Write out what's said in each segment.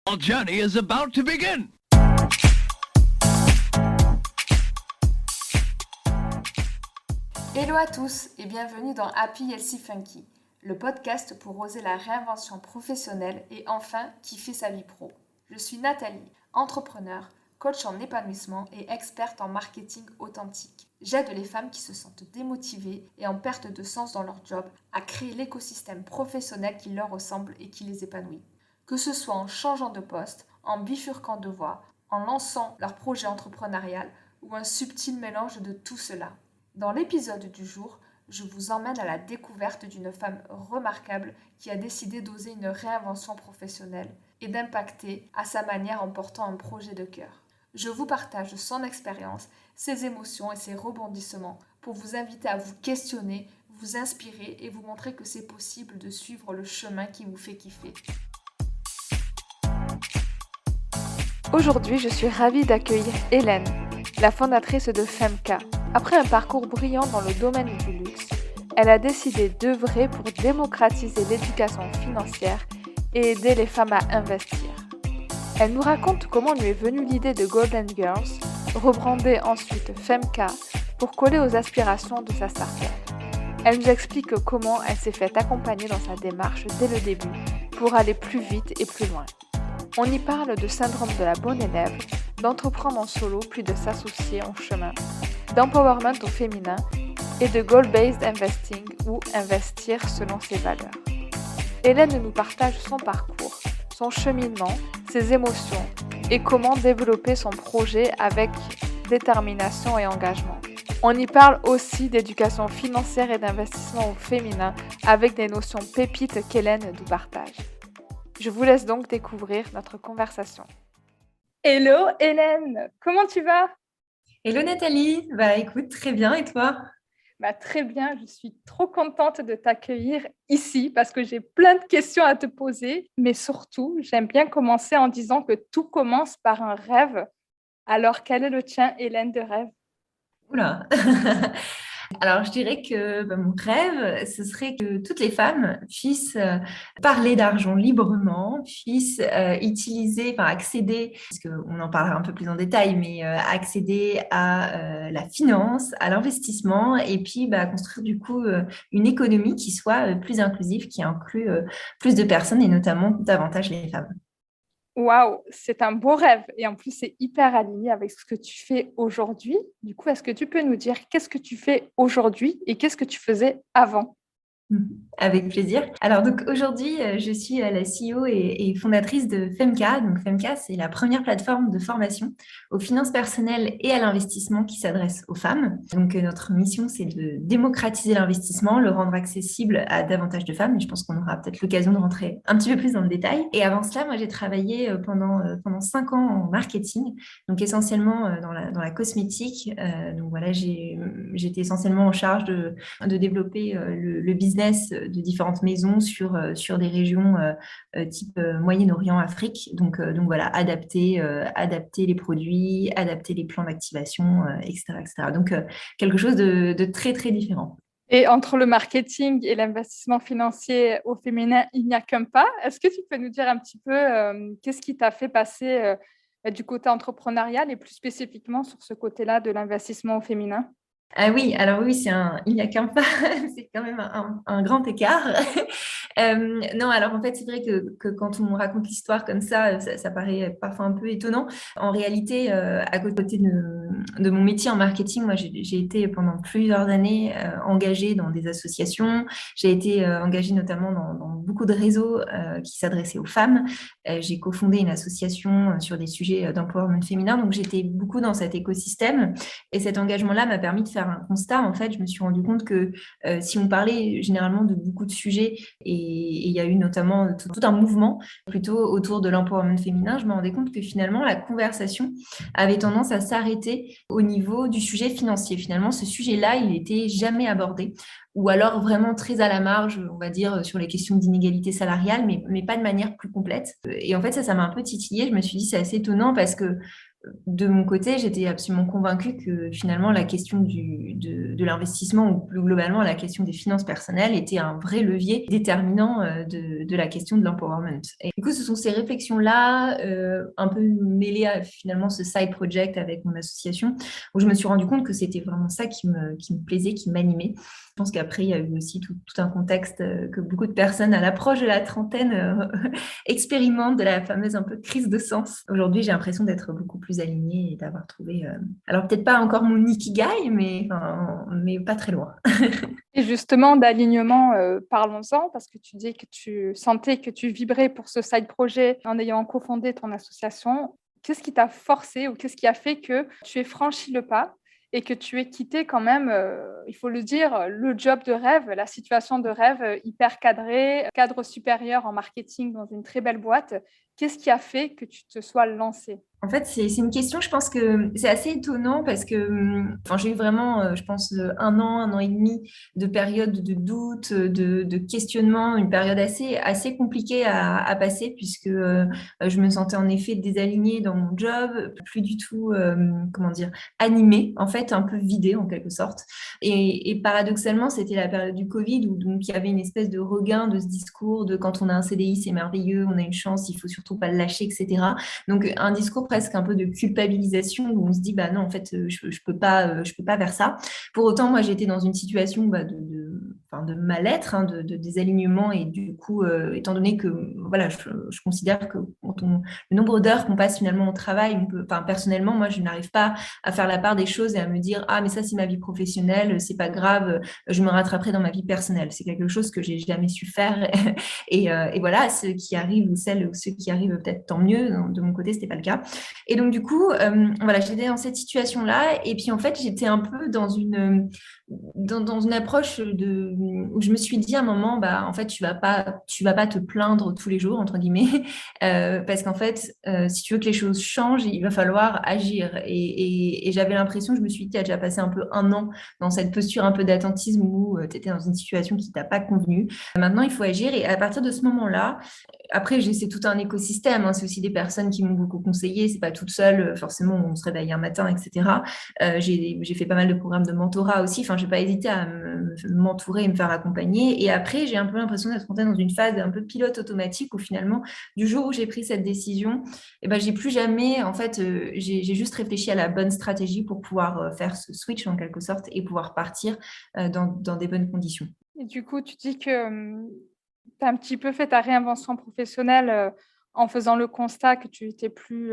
Our journey is about to begin. Hello à tous et bienvenue dans Happy Healthy Funky, le podcast pour oser la réinvention professionnelle et enfin kiffer sa vie pro. Je suis Nathalie, entrepreneur, coach en épanouissement et experte en marketing authentique. J'aide les femmes qui se sentent démotivées et en perte de sens dans leur job à créer l'écosystème professionnel qui leur ressemble et qui les épanouit. Que ce soit en changeant de poste, en bifurquant de voie, en lançant leur projet entrepreneurial ou un subtil mélange de tout cela. Dans l'épisode du jour, je vous emmène à la découverte d'une femme remarquable qui a décidé d'oser une réinvention professionnelle et d'impacter à sa manière en portant un projet de cœur. Je vous partage son expérience, ses émotions et ses rebondissements pour vous inviter à vous questionner, vous inspirer et vous montrer que c'est possible de suivre le chemin qui vous fait kiffer. Aujourd'hui, je suis ravie d'accueillir Hélène, la fondatrice de Femka. Après un parcours brillant dans le domaine du luxe, elle a décidé d'œuvrer pour démocratiser l'éducation financière et aider les femmes à investir. Elle nous raconte comment lui est venue l'idée de Golden Girls, rebrandée ensuite Femka pour coller aux aspirations de sa start-up. Elle nous explique comment elle s'est fait accompagner dans sa démarche dès le début pour aller plus vite et plus loin. On y parle de syndrome de la bonne élève, d'entreprendre en solo puis de s'associer en chemin, d'empowerment au féminin et de goal-based investing ou investir selon ses valeurs. Hélène nous partage son parcours, son cheminement, ses émotions et comment développer son projet avec détermination et engagement. On y parle aussi d'éducation financière et d'investissement au féminin avec des notions pépites qu'Hélène nous partage. Je vous laisse donc découvrir notre conversation. Hello Hélène, comment tu vas ? Hello Nathalie, écoute, très bien et toi ? Très bien, je suis trop contente de t'accueillir ici parce que j'ai plein de questions à te poser, mais surtout, j'aime bien commencer en disant que tout commence par un rêve. Alors, quel est le tien, Hélène, de rêve ? Oula. Alors, je dirais que mon rêve, ce serait que toutes les femmes puissent parler d'argent librement, puissent accéder, parce qu'on en parlera un peu plus en détail, mais accéder à la finance, à l'investissement, et puis construire du coup une économie qui soit plus inclusive, qui inclut plus de personnes et notamment davantage les femmes. Waouh, c'est un beau rêve et en plus, c'est hyper aligné avec ce que tu fais aujourd'hui. Du coup, est-ce que tu peux nous dire qu'est-ce que tu fais aujourd'hui et qu'est-ce que tu faisais avant ? Avec plaisir. Alors donc aujourd'hui, je suis la CEO et fondatrice de Femka. Donc Femka, c'est la première plateforme de formation aux finances personnelles et à l'investissement qui s'adresse aux femmes. Donc notre mission, c'est de démocratiser l'investissement, le rendre accessible à davantage de femmes. Et je pense qu'on aura peut-être l'occasion de rentrer un petit peu plus dans le détail. Et avant cela, moi, j'ai travaillé pendant 5 ans en marketing, donc essentiellement dans la cosmétique. Donc voilà, j'étais essentiellement en charge de développer le business de différentes maisons sur des régions type Moyen-Orient, Afrique. Donc voilà, adapter les produits, adapter les plans d'activation, etc., etc. Donc quelque chose de très, très différent. Et entre le marketing et l'investissement financier au féminin, il n'y a qu'un pas. Est-ce que tu peux nous dire un petit peu qu'est-ce qui t'a fait passer du côté entrepreneurial et plus spécifiquement sur ce côté-là de l'investissement au féminin ? Ah oui, alors oui, il n'y a qu'un pas, c'est quand même un grand écart. Non, alors en fait, c'est vrai que quand on raconte l'histoire comme ça paraît parfois un peu étonnant. En réalité, à côté de mon métier en marketing, moi, j'ai été pendant plusieurs années engagée dans des associations. J'ai été engagée notamment dans beaucoup de réseaux qui s'adressaient aux femmes. J'ai cofondé une association sur des sujets d'empowerment féminin, donc j'étais beaucoup dans cet écosystème. Et cet engagement-là m'a permis de faire un constat. En fait, je me suis rendu compte que si on parlait généralement de beaucoup de sujets, et il y a eu notamment tout un mouvement plutôt autour de l'empowerment féminin, je me rendais compte que finalement, la conversation avait tendance à s'arrêter au niveau du sujet financier. Finalement, ce sujet-là, il n'était jamais abordé, ou alors vraiment très à la marge, on va dire, sur les questions d'inégalité salariale, mais pas de manière plus complète. Et en fait, ça m'a un peu titillée. Je me suis dit, c'est assez étonnant parce que de mon côté, j'étais absolument convaincue que finalement la question de l'investissement ou plus globalement la question des finances personnelles était un vrai levier déterminant de la question de l'empowerment. Et du coup, ce sont ces réflexions-là, un peu mêlées à finalement ce side project avec mon association, où je me suis rendu compte que c'était vraiment ça qui me plaisait, qui m'animait. Je pense qu'après, il y a eu aussi tout un contexte que beaucoup de personnes à l'approche de la trentaine expérimentent, de la fameuse un peu crise de sens. Aujourd'hui, j'ai l'impression d'être beaucoup plus alignée et d'avoir trouvé, alors peut-être pas encore mon ikigai, mais pas très loin. Et justement, d'alignement, parlons-en, parce que tu dis que tu sentais que tu vibrais pour ce side projet en ayant cofondé ton association. Qu'est-ce qui t'a forcé ou qu'est-ce qui a fait que tu aies franchi le pas et que tu aies quitté quand même, il faut le dire, le job de rêve, la situation de rêve hyper cadrée, cadre supérieur en marketing dans une très belle boîte. Qu'est-ce qui a fait que tu te sois lancée? En fait, c'est une question, je pense que c'est assez étonnant parce que enfin, j'ai eu vraiment, je pense, un an et demi de période de doute, de questionnement, une période assez compliquée à passer puisque je me sentais en effet désalignée dans mon job, plus du tout, comment dire, animée, en fait, un peu vidée en quelque sorte. Et paradoxalement, c'était la période du Covid où donc il y avait une espèce de regain de ce discours de quand on a un CDI, c'est merveilleux, on a une chance, il faut surtout pas le lâcher, etc. Donc, un discours presque un peu de culpabilisation où on se dit, bah non, en fait, je peux pas faire ça. Pour autant, moi, j'étais dans une situation enfin, de mal-être, hein, de désalignement et du coup, étant donné que, voilà, je considère que le nombre d'heures qu'on passe finalement au travail, enfin, personnellement, moi, je n'arrive pas à faire la part des choses et à me dire, ah, mais ça, c'est ma vie professionnelle, c'est pas grave, je me rattraperai dans ma vie personnelle. C'est quelque chose que j'ai jamais su faire. Et voilà, ceux qui arrivent ou celles ou ceux qui arrivent peut-être tant mieux. De mon côté, c'était pas le cas. Et donc du coup, voilà, j'étais dans cette situation-là. Et puis en fait, j'étais un peu dans une approche où je me suis dit à un moment, bah en fait, tu vas pas te plaindre tous les jours entre guillemets, parce qu'en fait, si tu veux que les choses changent, il va falloir agir. Et j'avais l'impression, je me suis dit, tu as déjà passé un peu un an dans cette posture un peu d'attentisme où tu étais dans une situation qui t'a pas convenu. Maintenant, il faut agir. Et à partir de ce moment-là, après, c'est tout un écosystème. Hein. C'est aussi des personnes qui m'ont beaucoup conseillé. C'est pas toute seule. Forcément, on se réveille un matin, etc. J'ai fait pas mal de programmes de mentorat aussi. Enfin, j'ai pas hésité à m'entourer et me faire accompagner. Et après, j'ai un peu l'impression d'être rentrée dans une phase un peu pilote automatique où finalement, du jour où j'ai pris cette décision, eh ben, j'ai plus jamais, en fait, j'ai juste réfléchi à la bonne stratégie pour pouvoir faire ce switch en quelque sorte et pouvoir partir dans des bonnes conditions. Et du coup, tu dis que tu as un petit peu fait ta réinvention professionnelle en faisant le constat que tu étais plus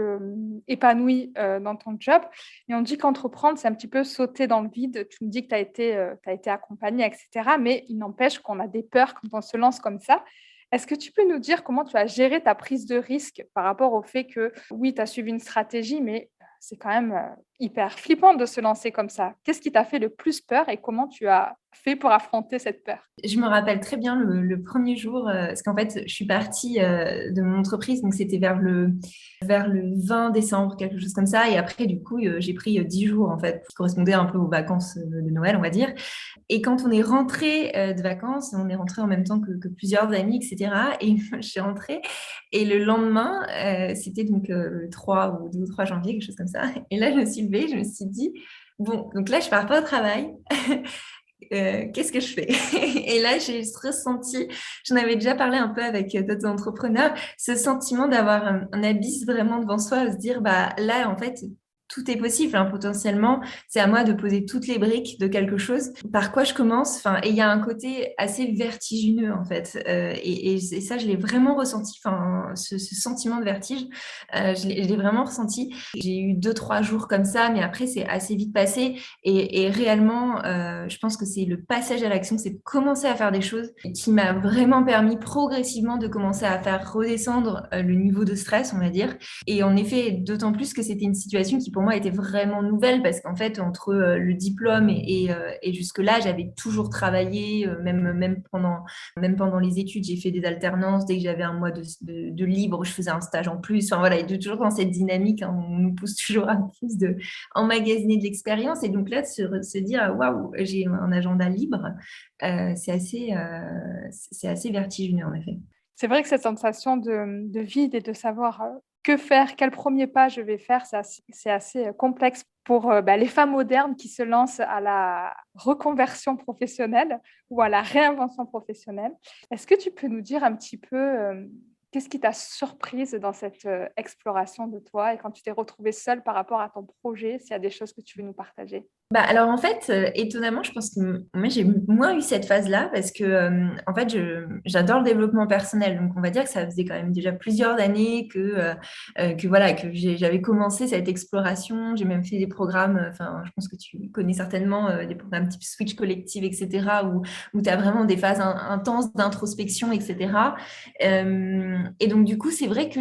épanouie dans ton job. Et on dit qu'entreprendre, c'est un petit peu sauter dans le vide. Tu me dis que tu as été accompagnée, etc. Mais il n'empêche qu'on a des peurs quand on se lance comme ça. Est-ce que tu peux nous dire comment tu as géré ta prise de risque par rapport au fait que, oui, tu as suivi une stratégie, mais c'est quand même hyper flippant de se lancer comme ça. Qu'est-ce qui t'a fait le plus peur et comment tu as fait pour affronter cette peur? Je me rappelle très bien le premier jour, parce qu'en fait, je suis partie de mon entreprise, donc c'était vers le 20 décembre, quelque chose comme ça. Et après, du coup, j'ai pris 10 jours, en fait, qui correspondaient un peu aux vacances de Noël, on va dire. Et quand on est rentré de vacances, on est rentré en même temps que plusieurs amis, etc. Et je suis rentrée. Et le lendemain, c'était donc le 3 ou 2 ou 3 janvier, quelque chose comme ça. Et là, je me suis levée, je me suis dit, bon, donc là, je pars pas au travail. Qu'est-ce que je fais? Et là, j'ai ressenti, j'en avais déjà parlé un peu avec d'autres entrepreneurs, ce sentiment d'avoir un abysse vraiment devant soi, de se dire, bah là, en fait, tout est possible, hein, potentiellement. C'est à moi de poser toutes les briques de quelque chose. Par quoi je commence? Enfin, et il y a un côté assez vertigineux, en fait. Et ça, je l'ai vraiment ressenti. Enfin, ce sentiment de vertige, je l'ai vraiment ressenti. J'ai eu 2, 3 jours comme ça, mais après, c'est assez vite passé. Et réellement, je pense que c'est le passage à l'action, c'est de commencer à faire des choses qui m'a vraiment permis progressivement de commencer à faire redescendre le niveau de stress, on va dire. Et en effet, d'autant plus que c'était une situation qui pour moi était vraiment nouvelle parce qu'en fait, entre le diplôme et jusque-là, j'avais toujours travaillé, même pendant les études, j'ai fait des alternances. Dès que j'avais un mois de libre, je faisais un stage en plus. Enfin voilà, et toujours dans cette dynamique, hein, on nous pousse toujours à plus de emmagasiner de l'expérience. Et donc là, de se dire, waouh, j'ai un agenda libre, c'est assez vertigineux en effet. C'est vrai que cette sensation de vide et de savoir que faire, quel premier pas je vais faire, c'est assez complexe pour les femmes modernes qui se lancent à la reconversion professionnelle ou à la réinvention professionnelle. Est-ce que tu peux nous dire un petit peu qu'est-ce qui t'a surprise dans cette exploration de toi et quand tu t'es retrouvée seule par rapport à ton projet, s'il y a des choses que tu veux nous partager? Alors en fait, étonnamment, je pense que moi j'ai moins eu cette phase-là parce que en fait j'adore le développement personnel. Donc on va dire que ça faisait quand même déjà plusieurs années que voilà que j'avais commencé cette exploration. J'ai même fait des programmes. Enfin, je pense que tu connais certainement des programmes type Switch Collective, etc. où tu as vraiment des phases intenses d'introspection, etc. Et donc du coup, c'est vrai que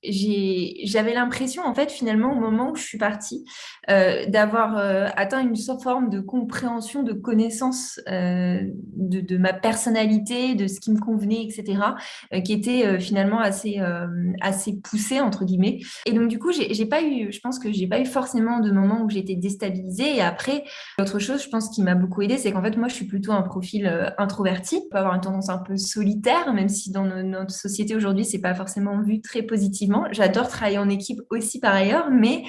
j'avais l'impression en fait finalement au moment où je suis partie d'avoir atteint une forme de compréhension, de connaissance de ma personnalité, de ce qui me convenait, etc., qui était finalement assez poussée, entre guillemets. Et donc, du coup, j'ai pas eu, je pense que j'ai pas eu forcément de moment où j'étais déstabilisée. Et après, autre chose, je pense, qui m'a beaucoup aidée, c'est qu'en fait, moi, je suis plutôt un profil introverti. Je peux avoir une tendance un peu solitaire, même si dans notre société aujourd'hui, c'est pas forcément vu très positivement. J'adore travailler en équipe aussi par ailleurs, mais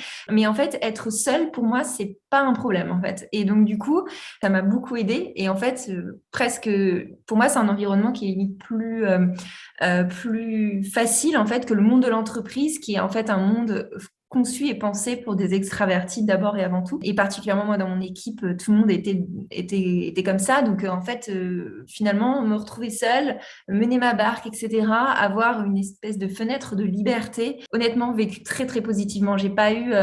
en fait, être seule, pour moi, c'est pas un problème, en fait. Et donc, du coup, ça m'a beaucoup aidée. Et en fait, presque, pour moi, c'est un environnement qui est limite plus facile, en fait, que le monde de l'entreprise, qui est en fait un monde conçu et pensé pour des extravertis d'abord et avant tout. Et particulièrement, moi, dans mon équipe, tout le monde était comme ça. Donc, en fait, finalement, me retrouver seule, mener ma barque, etc., avoir une espèce de fenêtre de liberté, honnêtement, vécu très, très positivement. J'ai pas eu...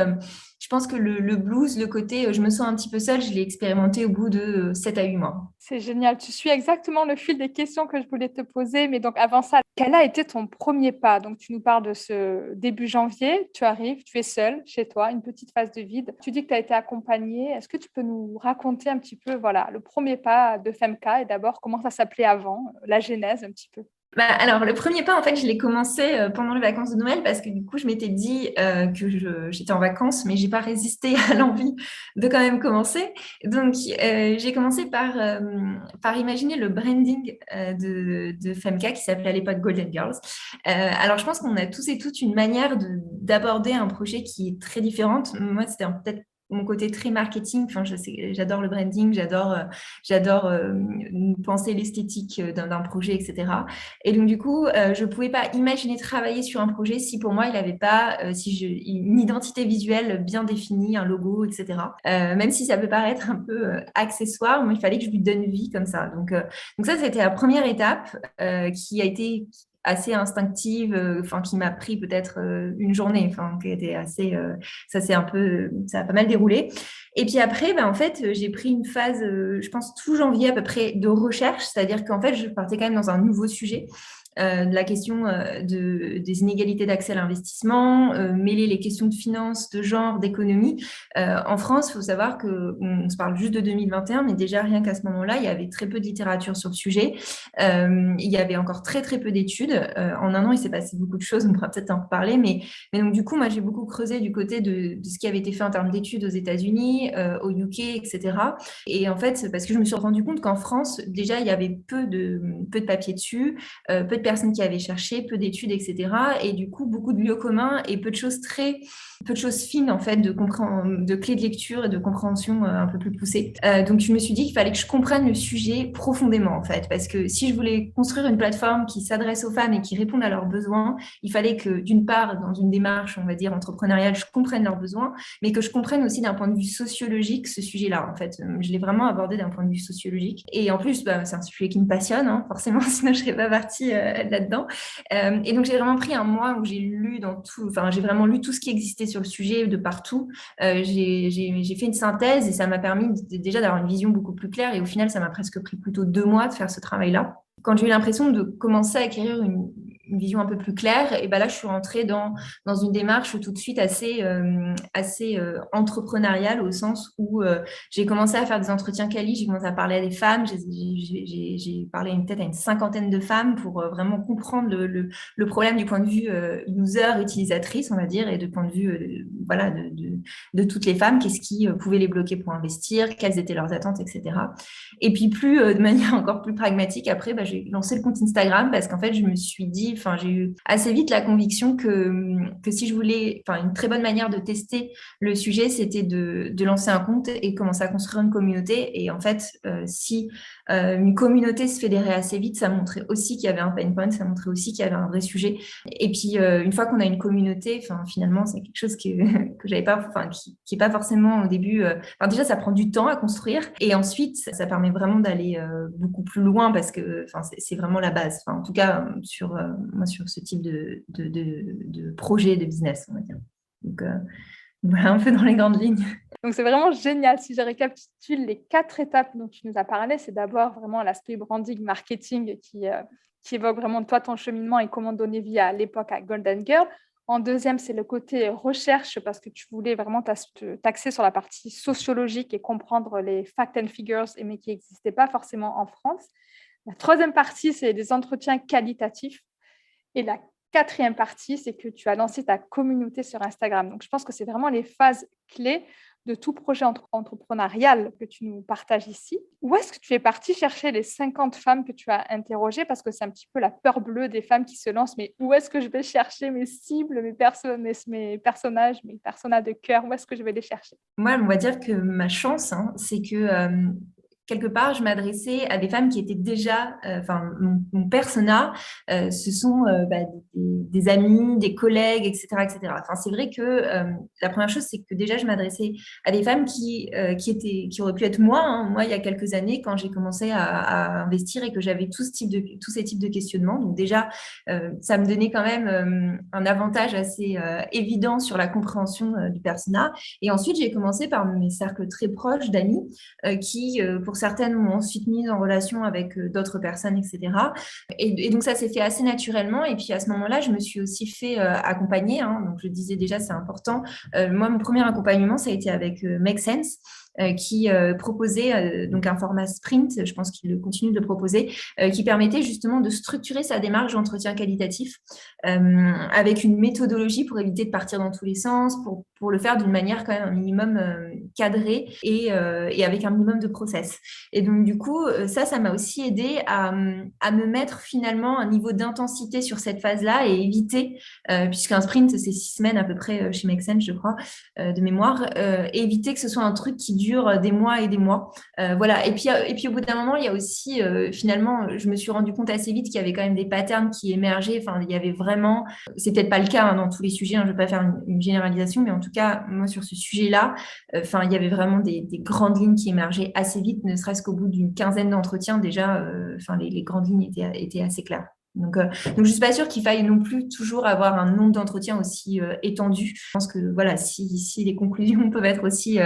je pense que le blues, le côté je me sens un petit peu seule, je l'ai expérimenté au bout de 7 à 8 mois. C'est génial. Tu suis exactement le fil des questions que je voulais te poser. Mais donc, avant ça, quel a été ton premier pas? Donc, tu nous parles de ce début janvier. Tu arrives, tu es seule chez toi, une petite phase de vide. Tu dis que tu as été accompagnée. Est-ce que tu peux nous raconter un petit peu, voilà, le premier pas de Femka et d'abord comment ça s'appelait avant, la genèse un petit peu? Alors, le premier pas, en fait, je l'ai commencé pendant les vacances de Noël parce que du coup, je m'étais dit que j'étais en vacances, mais j'ai pas résisté à l'envie de quand même commencer. Donc, j'ai commencé par imaginer le branding de Femka qui s'appelait à l'époque Golden Girls. Alors, je pense qu'on a tous et toutes une manière d'aborder un projet qui est très différente. Moi, c'était peut-être mon côté très marketing. Enfin, j'adore le branding, j'adore penser l'esthétique d'un projet, etc. Et donc, du coup, je ne pouvais pas imaginer travailler sur un projet si pour moi, il n'avait pas une identité visuelle bien définie, un logo, etc. Même si ça peut paraître un peu accessoire, moi, il fallait que je lui donne vie comme ça. Donc ça, c'était la première étape qui a été assez instinctive, enfin qui m'a pris peut-être une journée, enfin qui était assez, ça a pas mal déroulé. Et puis après, en fait, j'ai pris une phase, je pense tout janvier à peu près de recherche, c'est-à-dire qu'en fait, je partais quand même dans un nouveau sujet. De la question des inégalités d'accès à l'investissement, mêler les questions de finance, de genre, d'économie. En France, il faut savoir qu'on se parle juste de 2021, mais déjà rien qu'à ce moment-là, il y avait très peu de littérature sur le sujet. Il y avait encore très très peu d'études. En un an, il s'est passé beaucoup de choses, on pourra peut-être en reparler, mais donc du coup, moi j'ai beaucoup creusé du côté de ce qui avait été fait en termes d'études aux États-Unis, au UK, etc. Et en fait, parce que je me suis rendu compte qu'en France, déjà, il y avait peu de papiers dessus, peu de personnes qui avaient cherché, peu d'études, etc. Et du coup, beaucoup de lieux communs et peu de choses fines, en fait, de clés de lecture et de compréhension un peu plus poussées. Donc, je me suis dit qu'il fallait que je comprenne le sujet profondément, en fait, parce que si je voulais construire une plateforme qui s'adresse aux femmes et qui réponde à leurs besoins, il fallait que, d'une part, dans une démarche, on va dire, entrepreneuriale, je comprenne leurs besoins, mais que je comprenne aussi d'un point de vue sociologique ce sujet-là, en fait. Je l'ai vraiment abordé d'un point de vue sociologique. Et en plus, c'est un sujet qui me passionne, hein, forcément, sinon je ne serais pas partie là-dedans. Et donc, j'ai vraiment pris un mois où j'ai vraiment lu tout ce qui existait sur le sujet de partout. J'ai fait une synthèse et ça m'a permis déjà d'avoir une vision beaucoup plus claire. Et au final, ça m'a presque pris plutôt 2 mois de faire ce travail-là. Quand j'ai eu l'impression de commencer à acquérir une vision un peu plus claire, et ben là, je suis rentrée dans une démarche tout de suite assez entrepreneuriale, au sens où j'ai commencé à faire des entretiens quali, j'ai commencé à parler à des femmes, j'ai parlé peut-être à une cinquantaine de femmes pour vraiment comprendre le problème du point de vue user, utilisatrice, on va dire, et du point de vue voilà, de toutes les femmes, qu'est-ce qui pouvait les bloquer pour investir, quelles étaient leurs attentes, etc. Et puis de manière encore plus pragmatique, après, j'ai lancé le compte Instagram parce qu'en fait, je me suis dit, j'ai eu assez vite la conviction que si je voulais, une très bonne manière de tester le sujet, c'était de lancer un compte et commencer à construire une communauté. Et en fait, si une communauté se fédérait assez vite, ça montrait aussi qu'il y avait un pain point, ça montrait aussi qu'il y avait un vrai sujet. Et puis, une fois qu'on a une communauté, finalement, c'est quelque chose que j'avais pas, qui est pas forcément au début. Déjà, ça prend du temps à construire, et ensuite, ça permet vraiment d'aller beaucoup plus loin parce que, c'est vraiment la base. En tout cas, moi, sur ce type de projet de business, on va dire. Donc, voilà un peu dans les grandes lignes. Donc, c'est vraiment génial. Si je récapitule les 4 étapes dont tu nous as parlé, c'est d'abord vraiment l'aspect branding, marketing qui évoque vraiment toi, ton cheminement et comment donner vie à l'époque à Golden Girl. En deuxième, c'est le côté recherche parce que tu voulais vraiment t'axer sur la partie sociologique et comprendre les facts and figures, mais qui n'existaient pas forcément en France. La troisième partie, c'est des entretiens qualitatifs. Et la quatrième partie, c'est que tu as lancé ta communauté sur Instagram. Donc, je pense que c'est vraiment les phases clés de tout projet entrepreneurial que tu nous partages ici. Où est-ce que tu es partie chercher les 50 femmes que tu as interrogées? Parce que c'est un petit peu la peur bleue des femmes qui se lancent. Mais où est-ce que je vais chercher mes cibles, mes personnages, mes personas de cœur? Où est-ce que je vais les chercher? Moi, on va dire que ma chance, c'est que quelque part, je m'adressais à des femmes qui étaient déjà, mon persona, ce sont des amis, des collègues, etc., etc. C'est vrai que la première chose, c'est que déjà, je m'adressais à des femmes qui auraient pu être moi, moi, il y a quelques années, quand j'ai commencé à investir et que j'avais tous ces types de questionnements. Donc déjà, ça me donnait quand même un avantage assez évident sur la compréhension du persona. Et ensuite, j'ai commencé par mes cercles très proches d'amis qui, pour certaines, m'ont ensuite mise en relation avec d'autres personnes, etc. Et donc, ça s'est fait assez naturellement. Et puis, à ce moment-là, je me suis aussi fait accompagner. Donc, je disais déjà, c'est important. Moi, mon premier accompagnement, ça a été avec Make Sense, qui proposait donc un format sprint, je pense qu'il continue de le proposer, qui permettait justement de structurer sa démarche d'entretien qualitatif avec une méthodologie pour éviter de partir dans tous les sens, pour le faire d'une manière quand même un minimum cadrée et avec un minimum de process. Et donc, du coup, ça m'a aussi aidé à me mettre finalement un niveau d'intensité sur cette phase-là et éviter, puisqu'un sprint, c'est 6 semaines à peu près chez Make Sense, je crois, de mémoire, et éviter que ce soit un truc qui dure des mois et des mois. Voilà. Et puis, au bout d'un moment, il y a aussi, finalement, je me suis rendu compte assez vite qu'il y avait quand même des patterns qui émergeaient. Il y avait vraiment, c'est peut-être pas le cas dans tous les sujets, je ne vais pas faire une généralisation, mais en tout cas, moi, sur ce sujet-là, il y avait vraiment des grandes lignes qui émergeaient assez vite, ne serait-ce qu'au bout d'une quinzaine d'entretiens, déjà, les grandes lignes étaient assez claires. Donc, je ne suis pas sûre qu'il faille non plus toujours avoir un nombre d'entretiens aussi étendu. Je pense que voilà, si les conclusions peuvent être aussi...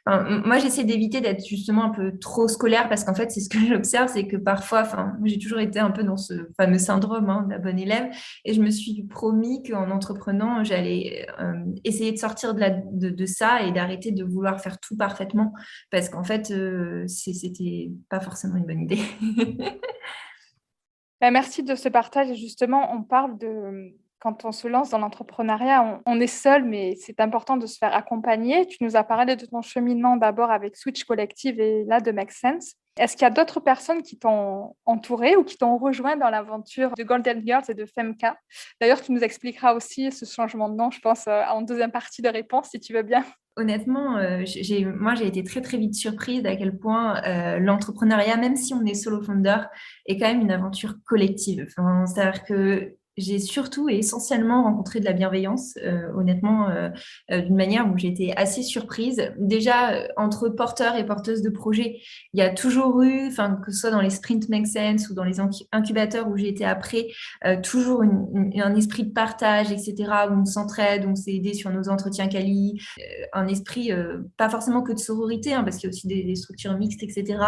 moi, j'essaie d'éviter d'être justement un peu trop scolaire parce qu'en fait, c'est ce que j'observe, c'est que parfois, j'ai toujours été un peu dans ce fameux syndrome de la bonne élève et je me suis promis qu'en entreprenant, j'allais essayer de sortir de ça et d'arrêter de vouloir faire tout parfaitement parce qu'en fait, c'était pas forcément une bonne idée. Merci de ce partage. Et justement, on parle de quand on se lance dans l'entrepreneuriat, on est seul, mais c'est important de se faire accompagner. Tu nous as parlé de ton cheminement d'abord avec Switch Collective et là de Make Sense. Est-ce qu'il y a d'autres personnes qui t'ont entouré ou qui t'ont rejoint dans l'aventure de Golden Girls et de Femka? D'ailleurs, tu nous expliqueras aussi ce changement de nom, je pense, en deuxième partie de réponse, si tu veux bien. Honnêtement, moi, j'ai été très, très vite surprise à quel point l'entrepreneuriat, même si on est solo founder, est quand même une aventure collective. C'est-à-dire que j'ai surtout et essentiellement rencontré de la bienveillance, honnêtement, d'une manière où j'étais assez surprise. Déjà, entre porteurs et porteuses de projets, il y a toujours eu, que ce soit dans les sprints Make Sense ou dans les incubateurs où j'ai été après, toujours un esprit de partage, etc., où on s'entraide, où on s'est aidé sur nos entretiens quali, un esprit, pas forcément que de sororité, parce qu'il y a aussi des structures mixtes, etc.,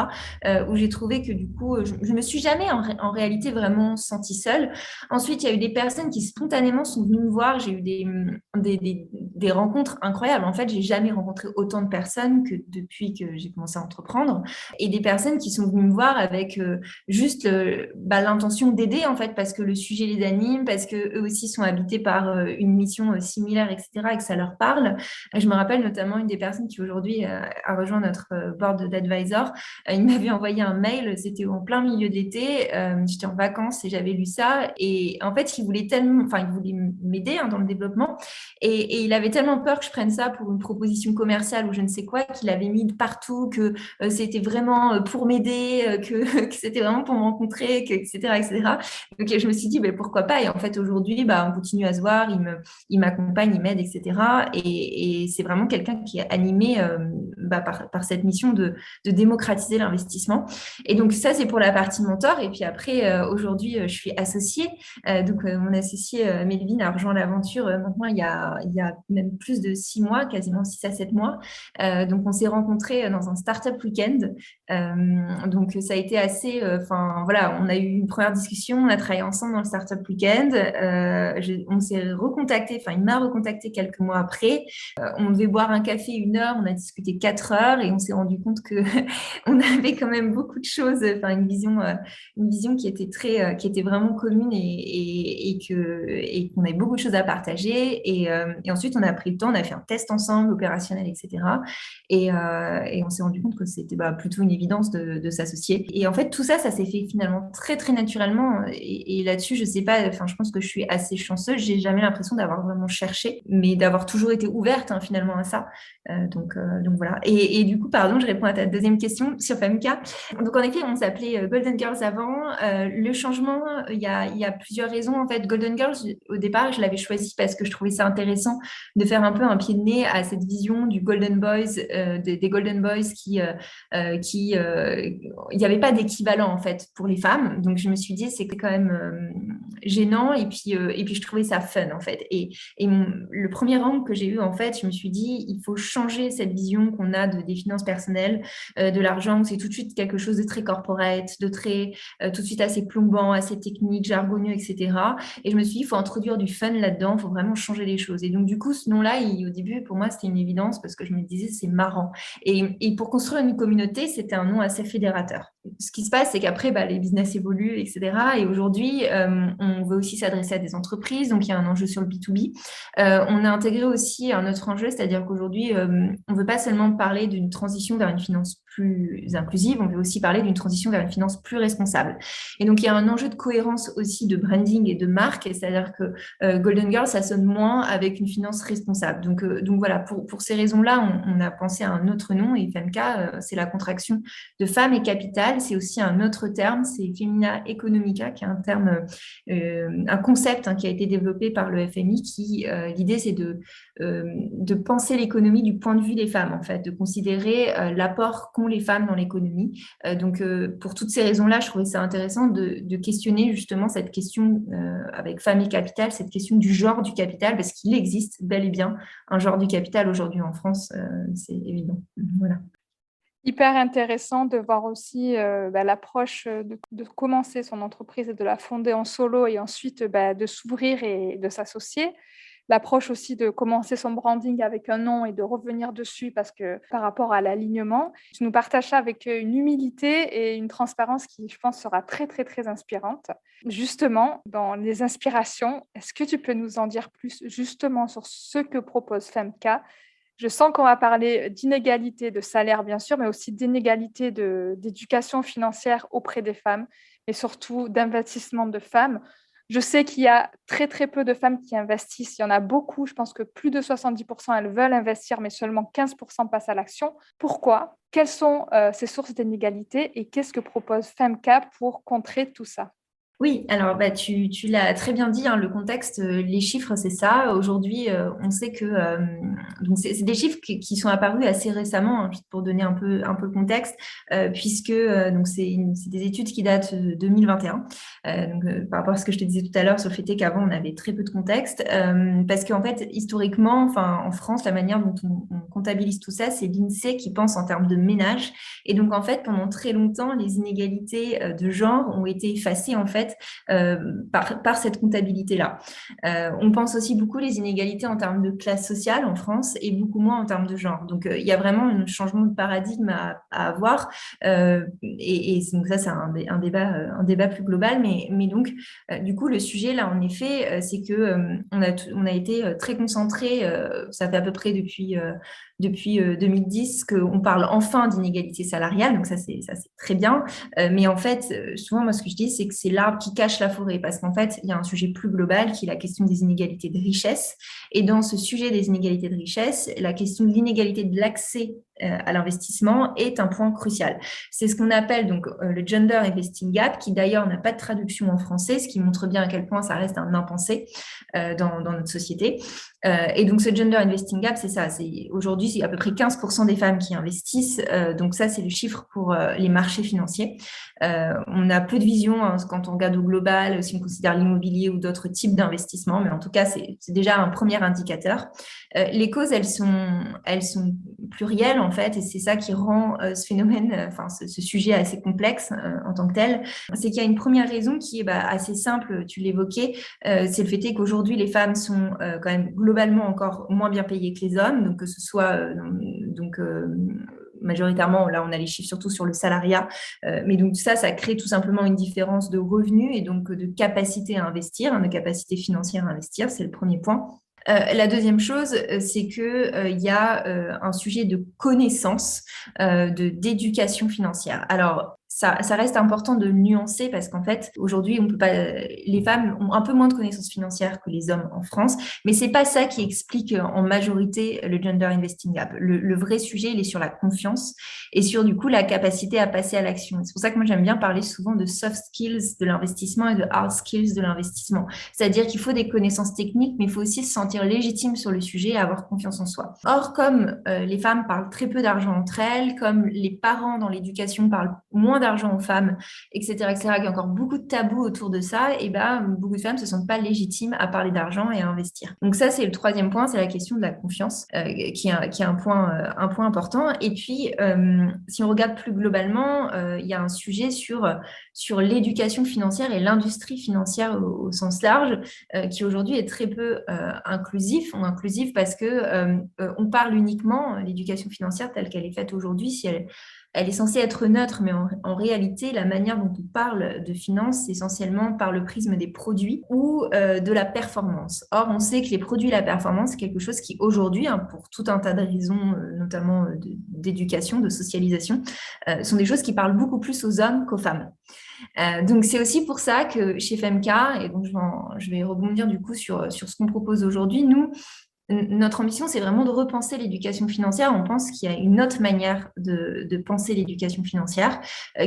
où j'ai trouvé que du coup, je me suis jamais en réalité vraiment sentie seule. Ensuite, il y a eu eu des personnes qui spontanément sont venues me voir. J'ai eu des rencontres incroyables. En fait, j'ai jamais rencontré autant de personnes que depuis que j'ai commencé à entreprendre. Et des personnes qui sont venues me voir avec juste l'intention d'aider, en fait, parce que le sujet les anime, parce qu'eux aussi sont habités par une mission similaire, etc., et que ça leur parle. Je me rappelle notamment une des personnes qui aujourd'hui a rejoint notre board d'advisor. Il m'avait envoyé un mail, c'était en plein milieu d'été, j'étais en vacances et j'avais lu ça. Et en fait, il voulait m'aider dans le développement. Et il avait tellement peur que je prenne ça pour une proposition commerciale ou je ne sais quoi, qu'il avait mis partout que c'était vraiment pour m'aider, que c'était vraiment pour me rencontrer, etc., etc. Donc, je me suis dit, pourquoi pas? Et en fait, aujourd'hui, on continue à se voir, il m'accompagne, il m'aide, etc. Et c'est vraiment quelqu'un qui est animé par cette mission de démocratiser l'investissement. Et donc, ça, c'est pour la partie mentor. Et puis après, aujourd'hui, je suis associée. Donc, mon associé Melvin a rejoint l'aventure maintenant il y a même plus de 6 mois, quasiment 6 à 7 mois. Donc, on s'est rencontrés dans un startup week-end. Donc, ça a été assez... voilà, on a eu une première discussion, on a travaillé ensemble dans le startup week-end. On s'est recontacté, il m'a recontacté quelques mois après. On devait boire un café 1 heure, on a discuté 4 heures et on s'est rendu compte que on avait quand même beaucoup de choses, une vision qui était vraiment commune et qu'on avait beaucoup de choses à partager. Et ensuite, on a pris le temps, on a fait un test ensemble, opérationnel, etc. Et on s'est rendu compte que c'était plutôt une évidence de s'associer. Et en fait, tout ça, ça s'est fait finalement très, très naturellement. Et là-dessus, je sais pas, je pense que je suis assez chanceuse. J'ai jamais l'impression d'avoir vraiment cherché, mais d'avoir toujours été ouverte finalement à ça. Donc voilà. Et du coup, pardon, je réponds à ta deuxième question sur Femka. Donc en effet, on s'appelait Golden Girls avant. Le changement, il y a plusieurs raisons. En fait, Golden Girls, au départ, je l'avais choisi parce que je trouvais ça intéressant de faire un peu un pied de nez à cette vision du Golden Boys, des Golden Boys qui il n'y avait pas d'équivalent en fait pour les femmes. Donc je me suis dit, c'est quand même gênant et puis je trouvais ça fun en fait. Et le premier angle que j'ai eu en fait, je me suis dit, il faut changer cette vision qu'on a des finances personnelles, de l'argent, c'est tout de suite quelque chose de très corporate, de très tout de suite assez plombant, assez technique, jargonneux, etc. Et je me suis dit, il faut introduire du fun là-dedans, il faut vraiment changer les choses. Et donc du coup, ce nom-là, au début, pour moi, c'était une évidence parce que je me disais, c'est marrant. Et pour construire une communauté, c'était un nom assez fédérateur. Ce qui se passe, c'est qu'après, les business évoluent, etc. Et aujourd'hui, on veut aussi s'adresser à des entreprises, donc il y a un enjeu sur le B2B. On a intégré aussi un autre enjeu, c'est-à-dire qu'aujourd'hui, on ne veut pas seulement parler d'une transition vers une finance plus inclusive, on veut aussi parler d'une transition vers une finance plus responsable. Et donc, il y a un enjeu de cohérence aussi de branding et de marque, c'est-à-dire que Golden Girl, ça sonne moins avec une finance responsable. Donc voilà, pour ces raisons-là, on a pensé à un autre nom, et FEMCA, c'est la contraction de Femmes et Capital. C'est aussi un autre terme, c'est Femina Economica, qui est un terme, un concept qui a été développé par le FMI, qui l'idée, c'est de penser l'économie du point de vue des femmes, en fait, de considérer l'apport qu'ont les femmes dans l'économie. Donc, pour toutes ces raisons-là, je trouvais ça intéressant de questionner justement cette question avec Femmes et Capital, cette question du genre du capital, parce qu'il existe bel et bien un genre du capital aujourd'hui en France, c'est évident. Voilà. Hyper intéressant de voir aussi l'approche de commencer son entreprise et de la fonder en solo et ensuite de s'ouvrir et de s'associer. L'approche aussi de commencer son branding avec un nom et de revenir dessus parce que par rapport à l'alignement, tu nous partages ça avec une humilité et une transparence qui, je pense, sera très, très, très inspirante. Justement, dans les inspirations, est-ce que tu peux nous en dire plus justement sur ce que propose Femka? Je sens qu'on va parler d'inégalité de salaire, bien sûr, mais aussi d'inégalité d'éducation financière auprès des femmes, mais surtout d'investissement de femmes. Je sais qu'il y a très, très peu de femmes qui investissent. Il y en a beaucoup. Je pense que plus de 70%, elles veulent investir, mais seulement 15% passent à l'action. Pourquoi? Quelles sont ces sources d'inégalité et qu'est-ce que propose Femka pour contrer tout ça? Oui, alors tu l'as très bien dit, le contexte, les chiffres, c'est ça. Aujourd'hui, on sait que donc c'est des chiffres qui sont apparus assez récemment, juste pour donner un peu le contexte, puisque donc c'est des études qui datent de 2021. Par rapport à ce que je te disais tout à l'heure sur le fait qu'avant on avait très peu de contexte, parce qu'en fait historiquement, en France, la manière dont on comptabilise tout ça, c'est l'INSEE qui pense en termes de ménage. Et donc en fait, pendant très longtemps, les inégalités de genre ont été effacées en fait fait par cette comptabilité-là. On pense aussi beaucoup les inégalités en termes de classe sociale en France et beaucoup moins en termes de genre. Donc, il y a vraiment un changement de paradigme à avoir. Et donc ça, c'est un débat plus global. Mais donc, du coup, le sujet, là, en effet, c'est que on a été très concentré, ça fait à peu près depuis 2010 qu'on parle enfin d'inégalité salariale. Donc, ça, c'est très bien. Mais en fait, souvent, moi, ce que je dis, c'est que c'est l'arbre qui cache la forêt. Parce qu'en fait, il y a un sujet plus global qui est la question des inégalités de richesse. Et dans ce sujet des inégalités de richesse, la question de l'inégalité de l'accès à l'investissement est un point crucial. C'est ce qu'on appelle donc le Gender Investing Gap, qui d'ailleurs n'a pas de traduction en français, ce qui montre bien à quel point ça reste un impensé dans notre société. Et donc ce Gender Investing Gap, c'est ça. Aujourd'hui, c'est à peu près 15% des femmes qui investissent. Donc ça, c'est le chiffre pour les marchés financiers. On a peu de vision quand on regarde au global, si on considère l'immobilier ou d'autres types d'investissements, mais en tout cas, c'est déjà un premier indicateur. Les causes, elles sont plurielles en fait, et c'est ça qui rend ce phénomène, ce sujet assez complexe en tant que tel. C'est qu'il y a une première raison qui est assez simple, tu l'évoquais, c'est le fait qu'aujourd'hui les femmes sont quand même globalement encore moins bien payées que les hommes, donc que ce soit majoritairement, là on a les chiffres surtout sur le salariat, mais donc ça crée tout simplement une différence de revenus et donc de capacité à investir, de capacité financière à investir, c'est le premier point. La deuxième chose, c'est que il y a un sujet de connaissance, d'éducation financière. Alors, ça reste important de nuancer parce qu'en fait, aujourd'hui, on peut pas, les femmes ont un peu moins de connaissances financières que les hommes en France, mais c'est pas ça qui explique en majorité le Gender Investing Gap. Le vrai sujet, il est sur la confiance et sur du coup la capacité à passer à l'action. C'est pour ça que moi j'aime bien parler souvent de soft skills de l'investissement et de hard skills de l'investissement. C'est-à-dire qu'il faut des connaissances techniques, mais il faut aussi se sentir légitime sur le sujet et avoir confiance en soi. Or, comme les femmes parlent très peu d'argent entre elles, comme les parents dans l'éducation parlent moins d'argent aux femmes, etc., etc., qu'il y a encore beaucoup de tabous autour de ça, et beaucoup de femmes ne se sentent pas légitimes à parler d'argent et à investir. Donc ça, c'est le troisième point, c'est la question de la confiance, qui est un point important. Et puis, si on regarde plus globalement, il y a un sujet sur l'éducation financière et l'industrie financière au sens large, qui aujourd'hui est très peu inclusif parce que on parle uniquement l'éducation financière telle qu'elle est faite aujourd'hui, si elle est censée être neutre, mais en réalité, la manière dont on parle de finances, c'est essentiellement par le prisme des produits ou de la performance. Or, on sait que les produits et la performance, c'est quelque chose qui aujourd'hui, pour tout un tas de raisons, notamment d'éducation, de socialisation, sont des choses qui parlent beaucoup plus aux hommes qu'aux femmes. Donc, c'est aussi pour ça que chez FMK, et donc je vais rebondir du coup sur ce qu'on propose aujourd'hui, notre ambition, c'est vraiment de repenser l'éducation financière. On pense qu'il y a une autre manière de penser l'éducation financière,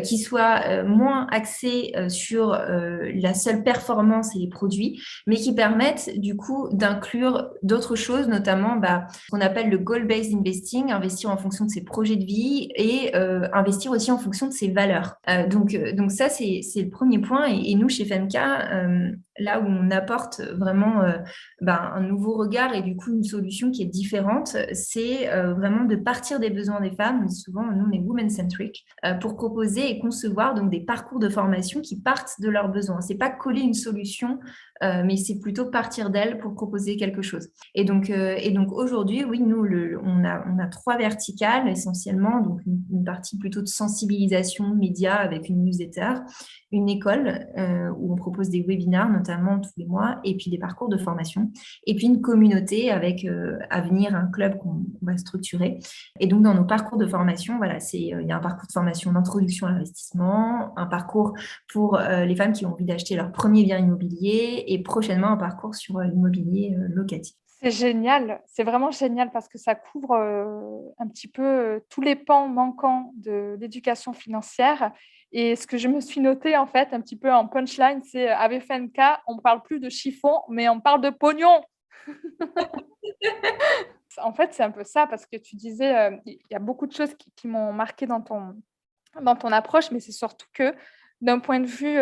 qui soit moins axée sur la seule performance et les produits, mais qui permette du coup d'inclure d'autres choses, notamment ce qu'on appelle le goal-based investing, investir en fonction de ses projets de vie et investir aussi en fonction de ses valeurs. Donc ça, c'est le premier point. Et nous, chez FMK, là où on apporte vraiment un nouveau regard et du coup une solution qui est différente, c'est vraiment de partir des besoins des femmes. Souvent, nous, on est women-centric, pour proposer et concevoir donc des parcours de formation qui partent de leurs besoins. C'est pas coller une solution, mais c'est plutôt partir d'elles pour proposer quelque chose. Et donc aujourd'hui, oui, nous, on a 3 verticales essentiellement, donc une partie plutôt de sensibilisation média avec une newsletter, une école où on propose des webinars notamment tous les mois, et puis des parcours de formation, et puis une communauté avec à venir un club qu'on va structurer. Et donc dans nos parcours de formation, voilà, il y a un parcours de formation d'introduction à l'investissement, un parcours pour les femmes qui ont envie d'acheter leur premier bien immobilier, et prochainement un parcours sur l'immobilier locatif. C'est génial, c'est vraiment génial parce que ça couvre un petit peu tous les pans manquants de l'éducation financière. Et ce que je me suis noté en fait un petit peu en punchline, c'est avec FNK, on ne parle plus de chiffon, mais on parle de pognon. En fait, c'est un peu ça parce que tu disais, il y a beaucoup de choses qui m'ont marqué dans ton approche, mais c'est surtout que d'un point de vue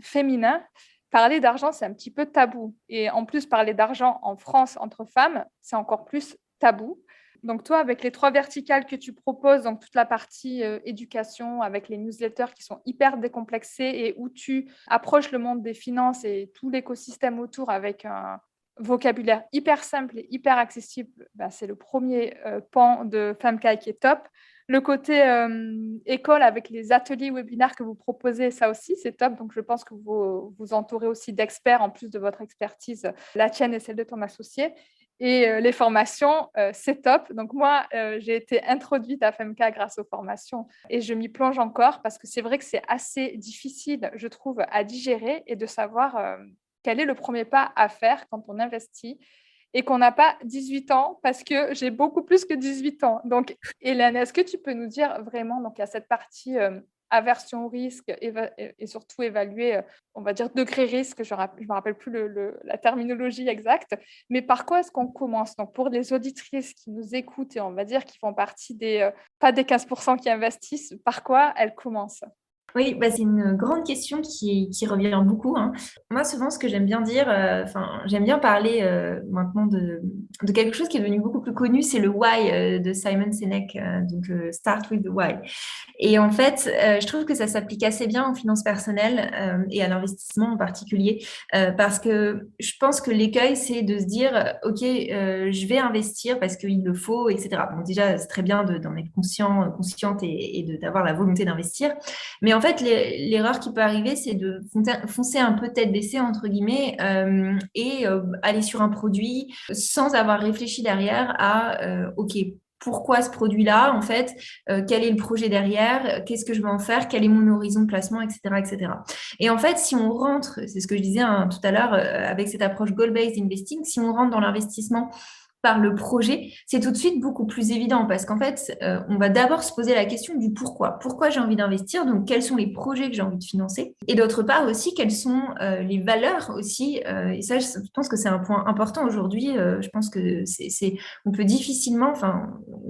féminin, parler d'argent, c'est un petit peu tabou. Et en plus, parler d'argent en France entre femmes, c'est encore plus tabou. Donc toi, avec les 3 verticales que tu proposes, donc toute la partie éducation avec les newsletters qui sont hyper décomplexés et où tu approches le monde des finances et tout l'écosystème autour avec un vocabulaire hyper simple et hyper accessible, c'est le premier pan de Femkai qui est top. Le côté école avec les ateliers webinaires que vous proposez, ça aussi, c'est top. Donc, je pense que vous vous entourez aussi d'experts en plus de votre expertise, la tienne et celle de ton associé. Et les formations, c'est top. Donc, moi, j'ai été introduite à FMK grâce aux formations et je m'y plonge encore parce que c'est vrai que c'est assez difficile, je trouve, à digérer et de savoir quel est le premier pas à faire quand on investit et qu'on n'a pas 18 ans parce que j'ai beaucoup plus que 18 ans. Donc, Hélène, est-ce que tu peux nous dire vraiment, donc il y a cette partie aversion au risque et surtout évaluer, on va dire, degré risque, je ne me rappelle plus la terminologie exacte, mais par quoi est-ce qu'on commence? Donc, pour les auditrices qui nous écoutent et on va dire qui font partie pas des 15% qui investissent, par quoi elles commencent? Oui, c'est une grande question qui revient beaucoup, hein. Moi, souvent, ce que j'aime bien dire, j'aime bien parler maintenant de quelque chose qui est devenu beaucoup plus connu, c'est le why de Simon Sinek, Start with the why. Et en fait, je trouve que ça s'applique assez bien aux finances personnelles et à l'investissement en particulier, parce que je pense que l'écueil, c'est de se dire, OK, je vais investir parce qu'il le faut, etc. Bon, déjà, c'est très bien d'en être consciente et d'avoir la volonté d'investir. Mais en fait, l'erreur qui peut arriver, c'est de foncer un peu tête baissée, entre guillemets, et aller sur un produit sans avoir réfléchi derrière à, OK, pourquoi ce produit-là, en fait, quel est le projet derrière, qu'est-ce que je vais en faire, quel est mon horizon de placement, etc., etc. Et en fait, si on rentre, c'est ce que je disais tout à l'heure, avec cette approche goal-based investing, si on rentre dans l'investissement par le projet, c'est tout de suite beaucoup plus évident parce qu'en fait, on va d'abord se poser la question du pourquoi. Pourquoi j'ai envie d'investir? Donc, quels sont les projets que j'ai envie de financer? Et d'autre part aussi, quelles sont les valeurs aussi? Et ça, je pense que c'est un point important aujourd'hui. Je pense que on peut difficilement,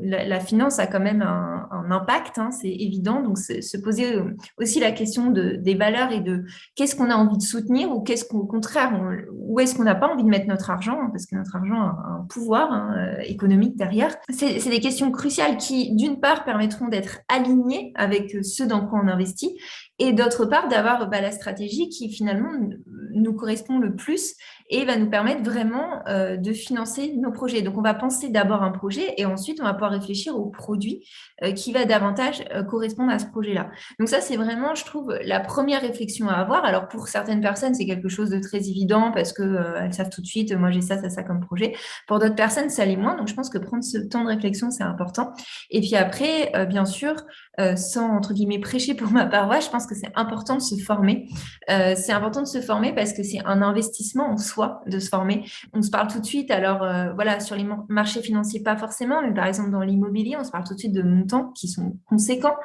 la finance a quand même un impact, hein, c'est évident. Donc, se poser aussi la question des valeurs et de qu'est-ce qu'on a envie de soutenir ou qu'est-ce qu'au contraire, où est-ce qu'on n'a pas envie de mettre notre argent, hein, parce que notre argent a un pouvoir économique derrière. C'est des questions cruciales qui, d'une part, permettront d'être alignées avec ce dans quoi on investit et d'autre part, d'avoir la stratégie qui finalement nous correspond le plus et va nous permettre vraiment de financer nos projets. Donc, on va penser d'abord un projet et ensuite, on va pouvoir réfléchir au produit qui va davantage correspondre à ce projet-là. Donc, ça, c'est vraiment, je trouve, la première réflexion à avoir. Alors, pour certaines personnes, c'est quelque chose de très évident parce qu'elles savent tout de suite, moi, j'ai ça comme projet. Pour d'autres personnes, ça l'est moins. Donc, je pense que prendre ce temps de réflexion, c'est important. Et puis après, bien sûr, sans, entre guillemets, prêcher pour ma paroisse, je pense que c'est important de se former. C'est important de se former parce que c'est un investissement en soi de se former. On se parle tout de suite, alors voilà, sur les marchés financiers, pas forcément, mais par exemple dans l'immobilier, on se parle tout de suite de montants qui sont conséquents.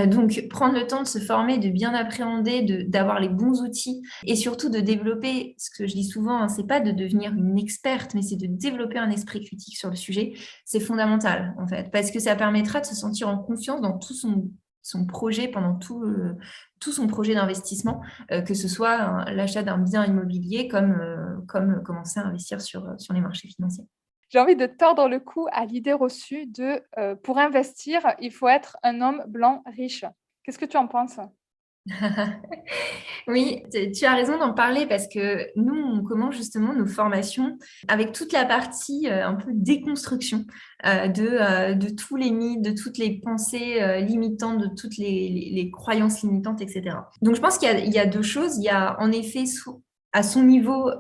Donc, prendre le temps de se former, de bien appréhender, d'avoir les bons outils et surtout de développer, ce que je dis souvent, hein, c'est pas de devenir une experte, mais c'est de développer un esprit critique sur le sujet. C'est fondamental, en fait, parce que ça permettra de se sentir en confiance dans tout son projet pendant tout son projet d'investissement, que ce soit l'achat d'un bien immobilier comme commencer à investir sur les marchés financiers. J'ai envie de tordre le cou à l'idée reçue de pour investir, il faut être un homme blanc riche. Qu'est-ce que tu en penses? Oui, tu as raison d'en parler parce que nous, on commence justement nos formations avec toute la partie un peu déconstruction de tous les mythes, de toutes les pensées limitantes, de toutes les croyances limitantes, etc. Donc, je pense qu'il y a deux choses. Il y a en effet à son niveau,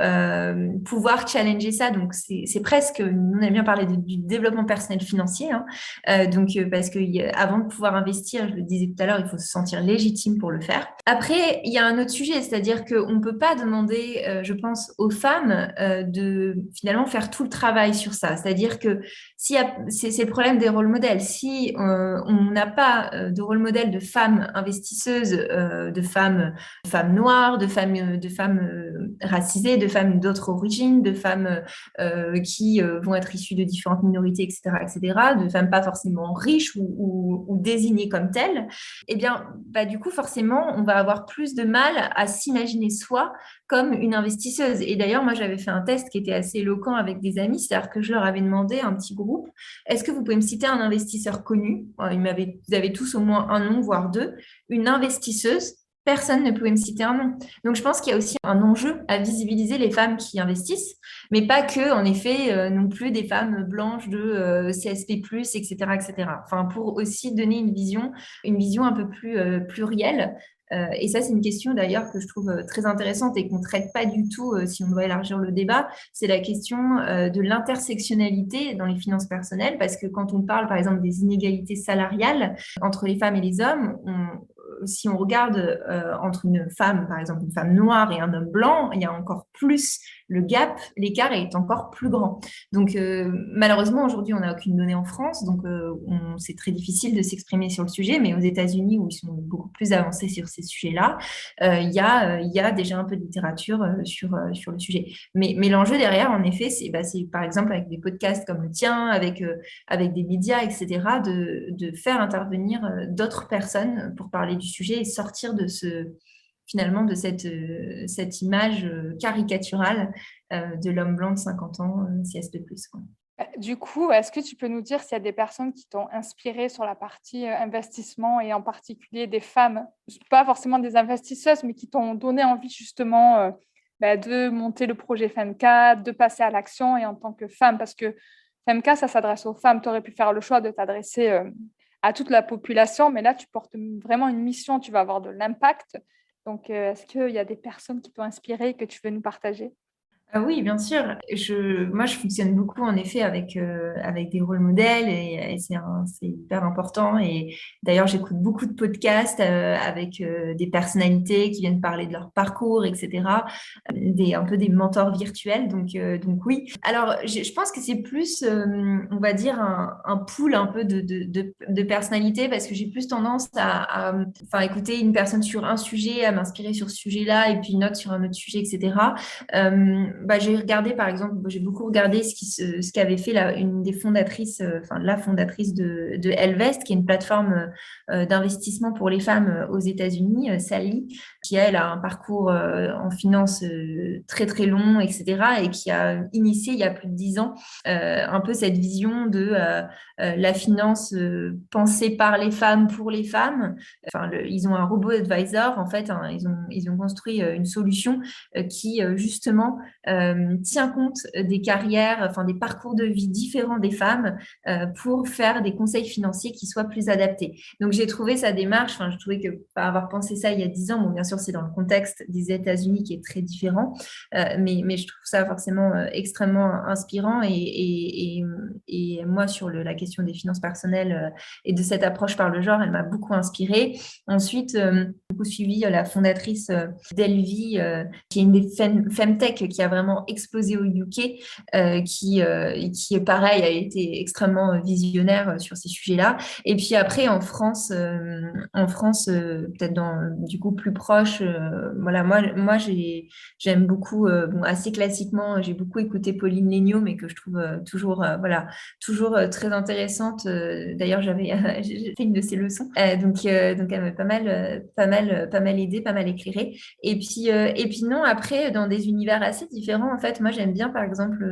pouvoir challenger ça. Donc, c'est presque, on aime bien parler du développement personnel financier, hein. Parce que avant de pouvoir investir, je le disais tout à l'heure, il faut se sentir légitime pour le faire. Après, il y a un autre sujet, c'est-à-dire qu'on ne peut pas demander, je pense, aux femmes de finalement faire tout le travail sur ça. C'est-à-dire que c'est le problème des rôles modèles. Si on n'a pas de rôle modèle de femmes investisseuses, de femmes noires, de femmes racisées, de femmes d'autres origines, de femmes qui vont être issues de différentes minorités, etc., etc., de femmes pas forcément riches ou désignées comme telles, eh bien, du coup, forcément, on va avoir plus de mal à s'imaginer soi comme une investisseuse. Et d'ailleurs, moi, j'avais fait un test qui était assez éloquent avec des amis, c'est-à-dire que je leur avais demandé un petit groupe, est-ce que vous pouvez me citer un investisseur connu? Ils avaient tous au moins un nom, voire deux. Une investisseuse, personne ne pouvait me citer un nom. Donc, je pense qu'il y a aussi un enjeu à visibiliser les femmes qui investissent, mais pas que, en effet, non plus des femmes blanches de CSP+, etc., etc. Enfin, pour aussi donner une vision un peu plus plurielle. Et ça, c'est une question d'ailleurs que je trouve très intéressante et qu'on ne traite pas du tout si on doit élargir le débat. C'est la question de l'intersectionnalité dans les finances personnelles, parce que quand on parle par exemple des inégalités salariales entre les femmes et les hommes, si on regarde entre une femme, par exemple une femme noire et un homme blanc, il y a encore plus le gap, l'écart est encore plus grand. Donc malheureusement aujourd'hui on n'a aucune donnée en France, donc c'est très difficile de s'exprimer sur le sujet, mais aux États-Unis où ils sont beaucoup plus avancés sur ces sujets-là, il y a déjà un peu de littérature sur le sujet. Mais l'enjeu derrière, en effet, c'est par exemple avec des podcasts comme le tien, avec des médias, etc., de faire intervenir d'autres personnes pour parler du sujet et sortir de finalement de cette image caricaturale de l'homme blanc de 50 ans, CSP+, quoi. Du coup, est-ce que tu peux nous dire s'il y a des personnes qui t'ont inspiré sur la partie investissement et en particulier des femmes, pas forcément des investisseuses, mais qui t'ont donné envie justement de monter le projet FemK, de passer à l'action et en tant que femme, parce que FemK, ça s'adresse aux femmes. Tu aurais pu faire le choix de t'adresser à toute la population, mais là, tu portes vraiment une mission, tu vas avoir de l'impact. Donc, est-ce qu'il y a des personnes qui t'ont inspiré et que tu veux nous partager? Ah oui, bien sûr. Moi, je fonctionne beaucoup en effet avec des rôles modèles et c'est hyper important. Et d'ailleurs, j'écoute beaucoup de podcasts avec des personnalités qui viennent parler de leur parcours, etc. Un peu des mentors virtuels. Donc oui. Alors, je pense que c'est plus, on va dire, un pool un peu de personnalités parce que j'ai plus tendance enfin, écouter une personne sur un sujet, à m'inspirer sur ce sujet-là et puis une autre sur un autre sujet, etc. J'ai regardé, par exemple, j'ai beaucoup regardé ce qu'avait fait une des fondatrices, enfin la fondatrice de Ellevest, qui est une plateforme d'investissement pour les femmes aux États-Unis, Sally, qui elle a un parcours en finance très très long, etc., et qui a initié il y a plus de 10 ans un peu cette vision de la finance pensée par les femmes pour les femmes. Enfin, ils ont un robot advisor, en fait, hein, ils ont construit une solution qui justement tient compte des carrières, enfin des parcours de vie différents des femmes pour faire des conseils financiers qui soient plus adaptés. Donc j'ai trouvé sa démarche, enfin je trouvais que par avoir pensé ça il y a 10 ans, bon bien sûr c'est dans le contexte des États-Unis qui est très différent, mais je trouve ça forcément extrêmement inspirant et moi sur la question des finances personnelles et de cette approche par le genre, elle m'a beaucoup inspirée. Ensuite, j'ai beaucoup suivi la fondatrice d'Elvie, qui est une des femtech qui a vraiment explosé au UK, qui est pareil, a été extrêmement visionnaire sur ces sujets-là. Et puis après, en France, peut-être du coup plus proche, voilà, moi j'aime beaucoup, assez classiquement, j'ai beaucoup écouté Pauline Léniaud, mais que je trouve toujours très intéressante. D'ailleurs, j'ai fait une de ses leçons, donc elle m'a pas mal aidée, pas mal éclairée. Et puis non, après, dans des univers assez différents, en fait, moi j'aime bien, par exemple,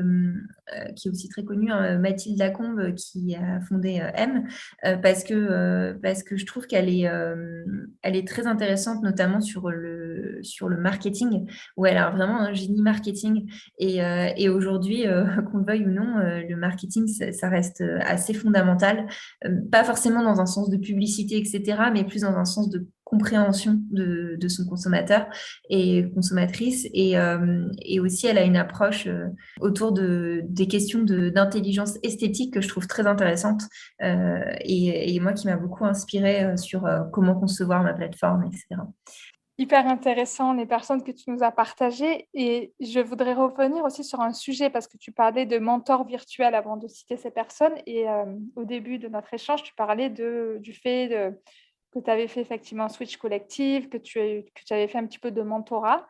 qui est aussi très connue, hein, Mathilde Lacombe, qui a fondé M, parce que je trouve elle est très intéressante, notamment sur le marketing, où elle a vraiment un génie marketing. Et aujourd'hui, qu'on le veuille ou non, le marketing, ça reste assez fondamental, pas forcément dans un sens de publicité, etc., mais plus dans un sens de compréhension de son consommateur et consommatrice. Et aussi, elle a une approche autour des questions d'intelligence esthétique que je trouve très intéressante et moi qui m'a beaucoup inspirée sur comment concevoir ma plateforme, etc. Hyper intéressant les personnes que tu nous as partagées. Et je voudrais revenir aussi sur un sujet parce que tu parlais de mentors virtuels avant de citer ces personnes. Et au début de notre échange, tu parlais du fait que tu avais fait effectivement un switch collectif, que tu avais fait un petit peu de mentorat.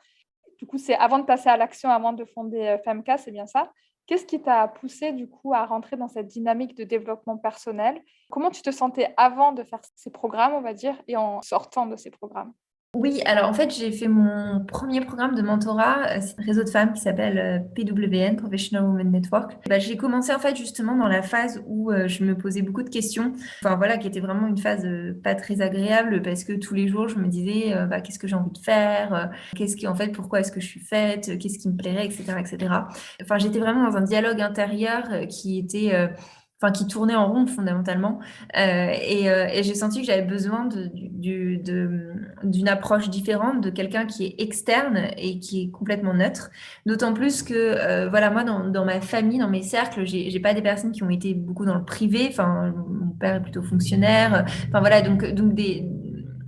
Du coup, c'est avant de passer à l'action, avant de fonder FemK, c'est bien ça. Qu'est-ce qui t'a poussé du coup à rentrer dans cette dynamique de développement personnel? Comment tu te sentais avant de faire ces programmes, on va dire, et en sortant de ces programmes? Oui, alors en fait, j'ai fait mon premier programme de mentorat, c'est un réseau de femmes qui s'appelle PWN, Professional Women Network. Bah, j'ai commencé en fait justement dans la phase où je me posais beaucoup de questions, enfin voilà, qui était vraiment une phase pas très agréable parce que tous les jours je me disais bah, qu'est-ce que j'ai envie de faire, qu'est-ce qui en fait, pourquoi est-ce que je suis faite, qu'est-ce qui me plairait, etc., etc. Enfin, j'étais vraiment dans un dialogue intérieur qui était enfin, qui tournait en rond fondamentalement. Et j'ai senti que j'avais besoin d'une approche différente, de quelqu'un qui est externe et qui est complètement neutre. D'autant plus que, voilà, moi, dans ma famille, dans mes cercles, j'ai pas des personnes qui ont été beaucoup dans le privé. Enfin, mon père est plutôt fonctionnaire. Enfin, voilà, donc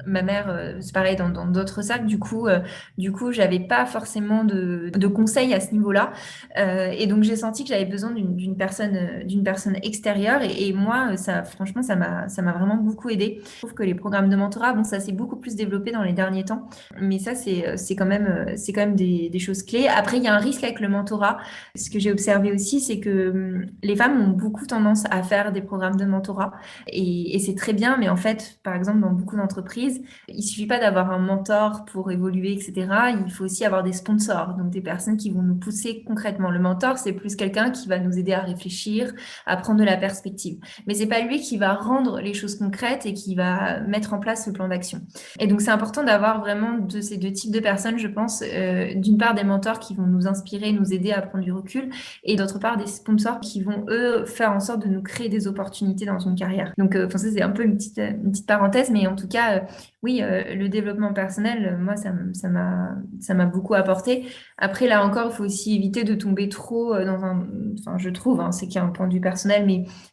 ma mère, c'est pareil dans d'autres cercles. Du coup, j'avais pas forcément de conseils à ce niveau-là. Et donc, j'ai senti que j'avais besoin d'une personne extérieure. Et moi, ça, franchement, ça m'a vraiment beaucoup aidé. Je trouve que les programmes de mentorat, bon, ça s'est beaucoup plus développé dans les derniers temps. Mais ça, c'est quand même des choses clés. Après, il y a un risque avec le mentorat. Ce que j'ai observé aussi, c'est que les femmes ont beaucoup tendance à faire des programmes de mentorat. Et c'est très bien. Mais en fait, par exemple, dans beaucoup d'entreprises, il suffit pas d'avoir un mentor pour évoluer, etc. Il faut aussi avoir des sponsors, donc des personnes qui vont nous pousser concrètement. Le mentor, c'est plus quelqu'un qui va nous aider à réfléchir, à prendre de la perspective. Mais c'est pas lui qui va rendre les choses concrètes et qui va mettre en place ce plan d'action. Et donc, c'est important d'avoir vraiment de ces deux types de personnes, je pense. D'une part, des mentors qui vont nous inspirer, nous aider à prendre du recul, et d'autre part, des sponsors qui vont, eux, faire en sorte de nous créer des opportunités dans une carrière. Donc, ça, c'est un peu une petite parenthèse, mais en tout cas, oui, le développement personnel, moi, ça m'a beaucoup apporté. Après, là encore, il faut aussi éviter de tomber trop dans un, enfin, je trouve, hein, c'est qu'il y a un point de vue personnel,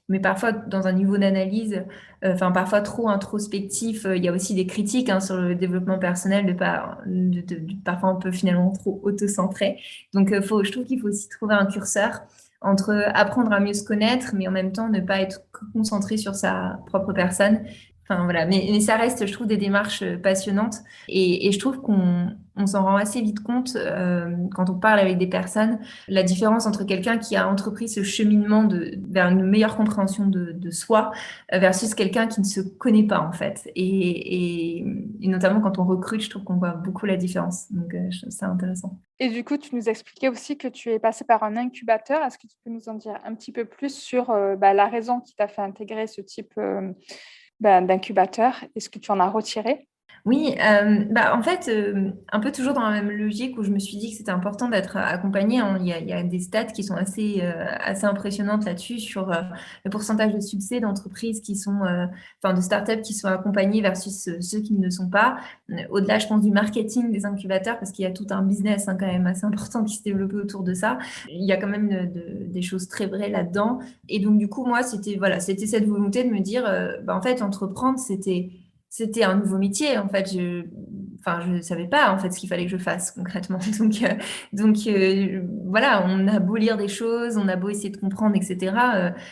mais parfois dans un niveau d'analyse, enfin, parfois trop introspectif. Il y a aussi des critiques hein, sur le développement personnel, parfois un peu finalement trop auto-centré. Donc, je trouve qu'il faut aussi trouver un curseur entre apprendre à mieux se connaître, mais en même temps ne pas être concentré sur sa propre personne. Enfin, voilà. Mais ça reste, je trouve, des démarches passionnantes et je trouve qu'on s'en rend assez vite compte quand on parle avec des personnes, la différence entre quelqu'un qui a entrepris ce cheminement vers une meilleure compréhension de soi versus quelqu'un qui ne se connaît pas, en fait. Et notamment quand on recrute, je trouve qu'on voit beaucoup la différence. Donc, je trouve ça intéressant. Et du coup, tu nous expliquais aussi que tu es passé par un incubateur. Est-ce que tu peux nous en dire un petit peu plus sur la raison qui t'a fait intégrer ce type d'incubateur? Est-ce que tu en as retiré? Oui, bah, en fait, un peu toujours dans la même logique où je me suis dit que c'était important d'être accompagnée, hein. Il y a des stats qui sont assez impressionnantes là-dessus sur le pourcentage de succès d'entreprises qui sont, enfin, de startups qui sont accompagnées versus ceux qui ne le sont pas. Au-delà, je pense, du marketing des incubateurs, parce qu'il y a tout un business hein, quand même assez important qui se développe autour de ça. Il y a quand même des choses très vraies là-dedans. Et donc, du coup, moi, c'était cette volonté de me dire, bah, en fait, entreprendre, c'était un nouveau métier. En fait, je savais pas en fait ce qu'il fallait que je fasse concrètement. Voilà, on a beau lire des choses, on a beau essayer de comprendre, etc.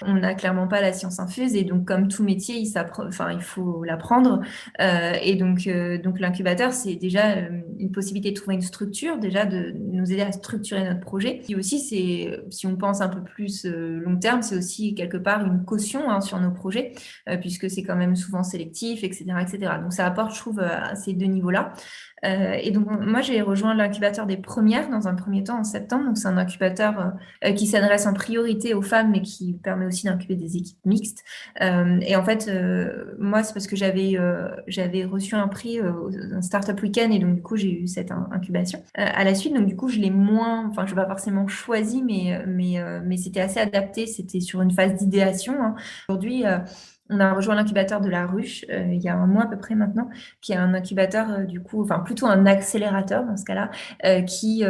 On n'a clairement pas la science infuse. Et donc, comme tout métier, enfin, il faut l'apprendre. Donc l'incubateur, c'est déjà une possibilité de trouver une structure, déjà de nous aider à structurer notre projet. Et aussi, si on pense un peu plus long terme, c'est aussi quelque part une caution hein, sur nos projets, puisque c'est quand même souvent sélectif, etc., etc. Donc ça apporte, je trouve, à ces deux niveaux-là. Et donc moi, j'ai rejoint l'incubateur des premières dans un premier temps en septembre. Donc c'est un incubateur qui s'adresse en priorité aux femmes, mais qui permet aussi d'incuber des équipes mixtes. Et en fait, moi, c'est parce que j'avais reçu un prix, un Startup Weekend, et donc du coup, j'ai eu cette incubation. À la suite, donc du coup, je l'ai moins, enfin, je l'ai pas forcément choisi, mais c'était assez adapté. C'était sur une phase d'idéation, hein. Aujourd'hui, on a rejoint l'incubateur de La Ruche il y a un mois à peu près maintenant, qui est un incubateur du coup, enfin plutôt un accélérateur dans ce cas-là, qui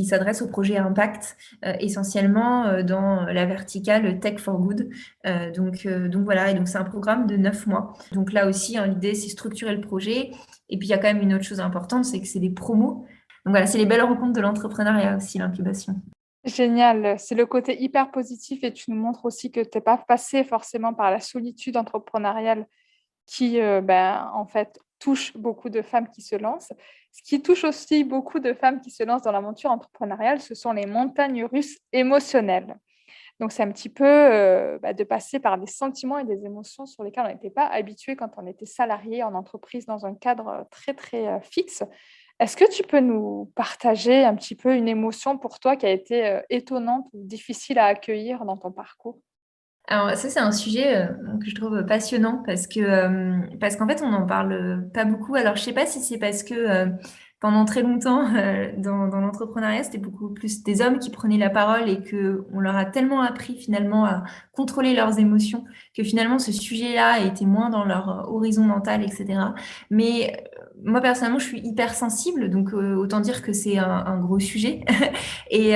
s'adresse aux projets impact essentiellement dans la verticale Tech for Good. Donc voilà, et donc c'est un programme de 9 mois. Donc là aussi, hein, l'idée c'est structurer le projet. Et puis il y a quand même une autre chose importante, c'est que c'est des promos. Donc voilà, c'est les belles rencontres de l'entrepreneuriat aussi, l'incubation. Génial, c'est le côté hyper positif et tu nous montres aussi que tu n'es pas passé forcément par la solitude entrepreneuriale qui, en fait, touche beaucoup de femmes qui se lancent. Ce qui touche aussi beaucoup de femmes qui se lancent dans l'aventure entrepreneuriale, ce sont les montagnes russes émotionnelles. Donc, c'est un petit peu de passer par des sentiments et des émotions sur lesquels on n'était pas habitué quand on était salarié en entreprise dans un cadre très, très fixe. Est-ce que tu peux nous partager un petit peu une émotion pour toi qui a été étonnante ou difficile à accueillir dans ton parcours? Alors ça, c'est un sujet que je trouve passionnant parce qu'en fait, on n'en parle pas beaucoup. Alors, je sais pas si c'est parce que pendant très longtemps, dans l'entrepreneuriat, c'était beaucoup plus des hommes qui prenaient la parole et que on leur a tellement appris finalement à contrôler leurs émotions que finalement, ce sujet-là était moins dans leur horizon mental, etc. Mais moi, personnellement, je suis hypersensible, donc autant dire que c'est un gros sujet. Et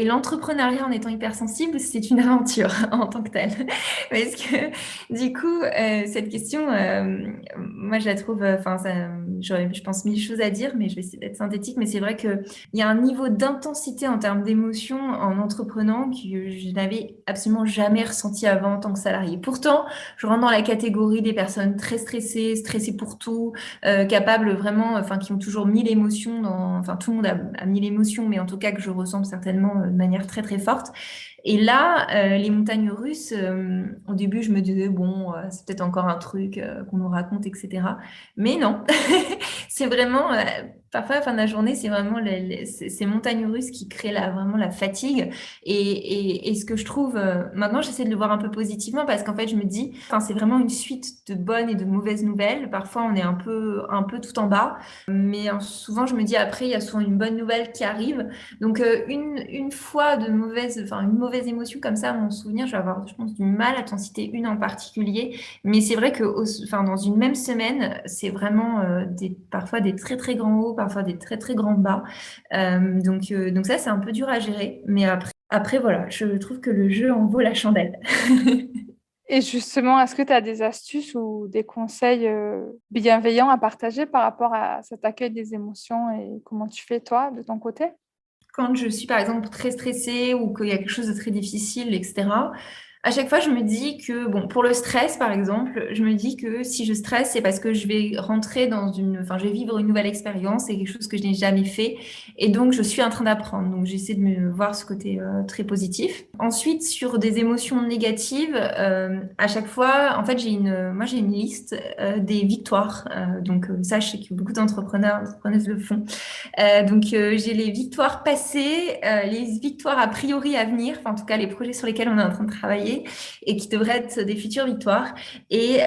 l'entrepreneuriat en étant hypersensible, c'est une aventure en tant que telle. Parce que du coup, cette question, moi je la trouve, enfin, j'aurais, je pense, mille choses à dire, mais je vais essayer d'être synthétique. Mais c'est vrai qu'il y a un niveau d'intensité en termes d'émotion en entreprenant que je n'avais absolument jamais ressenti avant en tant que salarié. Pourtant, je rentre dans la catégorie des personnes très stressées, stressées pour tout, capables vraiment, enfin, qui ont toujours mis l'émotion dans, enfin, tout le monde a mis l'émotion, mais en tout cas que je ressens certainement de manière très très forte. Et là, les montagnes russes, au début, je me disais, bon, c'est peut-être encore un truc qu'on nous raconte, etc. Mais non, c'est vraiment, parfois à la fin de la journée, c'est vraiment ces montagnes russes qui créent vraiment la fatigue. Et ce que je trouve, maintenant, j'essaie de le voir un peu positivement parce qu'en fait, je me dis, enfin, c'est vraiment une suite de bonnes et de mauvaises nouvelles. Parfois, on est un peu tout en bas, mais souvent, je me dis, après, il y a souvent une bonne nouvelle qui arrive. Donc, une fois une mauvaise émotion comme ça, à mon souvenir, je vais avoir, je pense, du mal à t'en citer une en particulier. Mais c'est vrai que, enfin, dans une même semaine, c'est vraiment parfois des très très grands hauts, parfois des très très grands bas. Donc ça, c'est un peu dur à gérer. Mais après, voilà, je trouve que le jeu en vaut la chandelle. Et justement, est-ce que tu as des astuces ou des conseils bienveillants à partager par rapport à cet accueil des émotions et comment tu fais toi de ton côté? Quand je suis par exemple très stressée ou qu'il y a quelque chose de très difficile, etc., à chaque fois, je me dis que, bon, pour le stress, par exemple, je me dis que si je stresse, c'est parce que je vais rentrer enfin, je vais vivre une nouvelle expérience, c'est quelque chose que je n'ai jamais fait. Et donc, je suis en train d'apprendre. Donc, j'essaie de me voir ce côté très positif. Ensuite, sur des émotions négatives, à chaque fois, en fait, moi, j'ai une liste des victoires. Ça, je sais que beaucoup entrepreneuses le font. J'ai les victoires passées, les victoires a priori à venir, enfin, en tout cas, les projets sur lesquels on est en train de travailler et qui devraient être des futures victoires. Et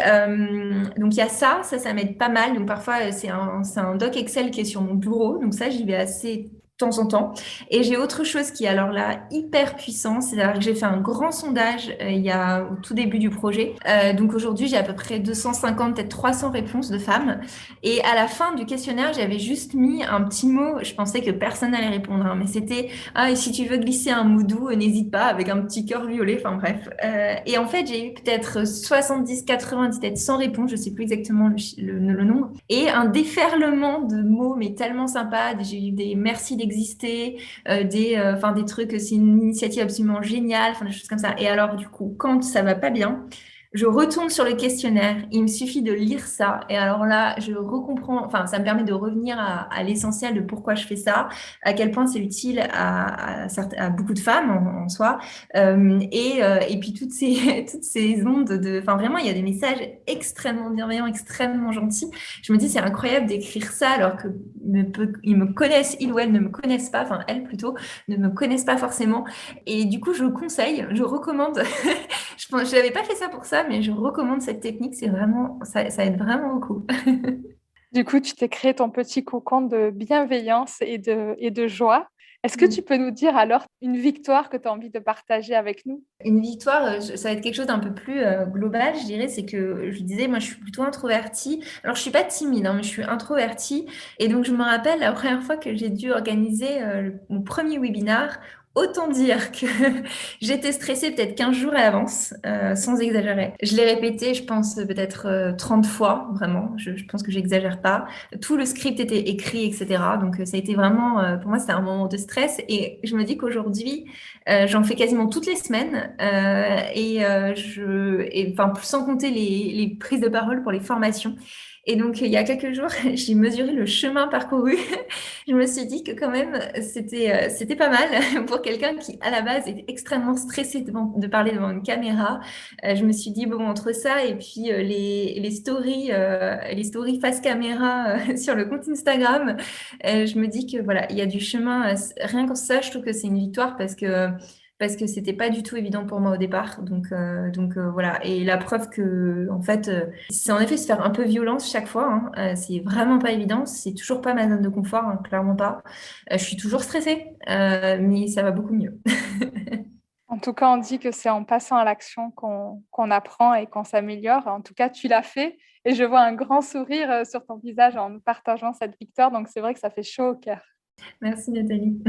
donc, il y a ça m'aide pas mal. Donc, parfois, c'est un doc Excel qui est sur mon bureau. Donc, ça, j'y vais assez de temps en temps. Et j'ai autre chose qui est alors là hyper puissant, c'est-à-dire que j'ai fait un grand sondage il y a au tout début du projet. Donc aujourd'hui, j'ai à peu près 250, peut-être 300 réponses de femmes. Et à la fin du questionnaire, j'avais juste mis un petit mot. Je pensais que personne n'allait répondre, hein, mais c'était ah, et si tu veux glisser un mot doux, n'hésite pas avec un petit cœur violet. Enfin bref. Et en fait, j'ai eu peut-être 70, 90, peut-être 100 réponses. Je sais plus exactement le nombre. Et un déferlement de mots, mais tellement sympa. J'ai eu des merci d'exister, des trucs, c'est une initiative absolument géniale, enfin des choses comme ça. Et alors du coup, quand ça va pas bien, je retourne sur le questionnaire, il me suffit de lire ça, et alors là, je recomprends, enfin, ça me permet de revenir à l'essentiel de pourquoi je fais ça, à quel point c'est utile à beaucoup de femmes en soi, et puis toutes ces ondes enfin, vraiment, il y a des messages extrêmement bienveillants, extrêmement gentils. Je me dis, c'est incroyable d'écrire ça alors que ils me connaissent, ils ou elles ne me connaissent pas, enfin, elles plutôt, ne me connaissent pas forcément. Et du coup, je conseille, je recommande. Je n'avais pas fait ça pour ça, mais je recommande cette technique. C'est vraiment, ça aide vraiment beaucoup. Du coup, tu t'es créé ton petit cocon de bienveillance et de joie. Est-ce que tu peux nous dire alors une victoire que tu as envie de partager avec nous? Une victoire, ça va être quelque chose d'un peu plus global, je dirais. C'est que je disais, moi, je suis plutôt introvertie. Alors, je suis pas timide, hein, mais je suis introvertie. Et donc, je me rappelle la première fois que j'ai dû organiser mon premier webinar. Autant dire que j'étais stressée peut-être 15 jours à l'avance, sans exagérer. Je l'ai répété, je pense, peut-être 30 fois, vraiment. Je pense que j'exagère pas. Tout le script était écrit, etc. Donc, ça a été vraiment, pour moi, c'était un moment de stress. Et je me dis qu'aujourd'hui, j'en fais quasiment toutes les semaines. Enfin, sans compter les prises de parole pour les formations. Et donc, il y a quelques jours, j'ai mesuré le chemin parcouru. Je me suis dit que quand même, c'était pas mal pour quelqu'un qui, à la base, est extrêmement stressé de parler devant une caméra. Je me suis dit, bon, entre ça et puis les stories face caméra sur le compte Instagram, je me dis que voilà, il y a du chemin. Rien que ça, je trouve que c'est une victoire parce que c'était pas du tout évident pour moi au départ. Donc, voilà. Et la preuve que, en fait, c'est en effet se faire un peu violence chaque fois. Hein. C'est vraiment pas évident. C'est toujours pas ma zone de confort, hein, clairement pas. Je suis toujours stressée, mais ça va beaucoup mieux. En tout cas, on dit que c'est en passant à l'action qu'on apprend et qu'on s'améliore. En tout cas, tu l'as fait et je vois un grand sourire sur ton visage en nous partageant cette victoire. Donc, c'est vrai que ça fait chaud au cœur. Merci Nathalie.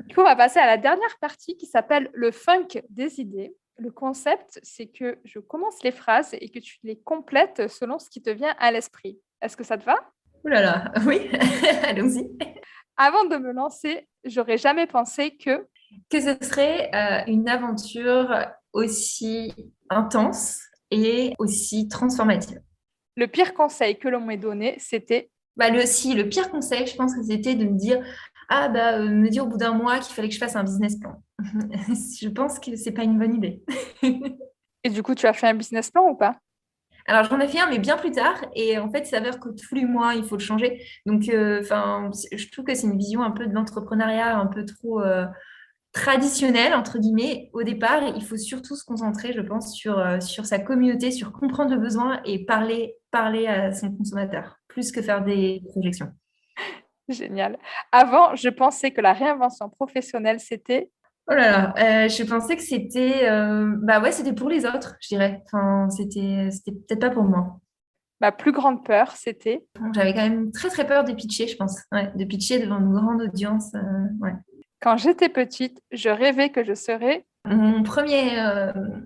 Du coup, on va passer à la dernière partie qui s'appelle le funk des idées. Le concept, c'est que je commence les phrases et que tu les complètes selon ce qui te vient à l'esprit. Est-ce que ça te va? Ouh là là, oui, allons-y. Avant de me lancer, j'aurais jamais pensé que Que ce serait une aventure aussi intense et aussi transformative. le pire conseil que l'on m'ait donné, c'était Le pire conseil, je pense que c'était de me dire, me dire au bout d'un mois qu'il fallait que je fasse un business plan. Je pense que c'est pas une bonne idée. et du coup, tu as fait un business plan ou pas? Alors, j'en ai fait un, mais bien plus tard. Et en fait, il s'avère que tous les mois, il faut le changer. Donc, je trouve que c'est une vision un peu de l'entrepreneuriat, un peu trop traditionnelle, entre guillemets. Au départ, il faut surtout se concentrer, je pense, sur sa communauté, sur comprendre le besoin et parler à son consommateur, plus que faire des projections. Génial. Avant, je pensais que la réinvention professionnelle, c'était Oh là là, je pensais que c'était pour les autres, je dirais. Enfin, c'était peut-être pas pour moi. ma plus grande peur, c'était J'avais quand même très très peur de pitcher, je pense. Ouais, de pitcher devant une grande audience. Ouais. quand j'étais petite, je rêvais que je serais. Mon premier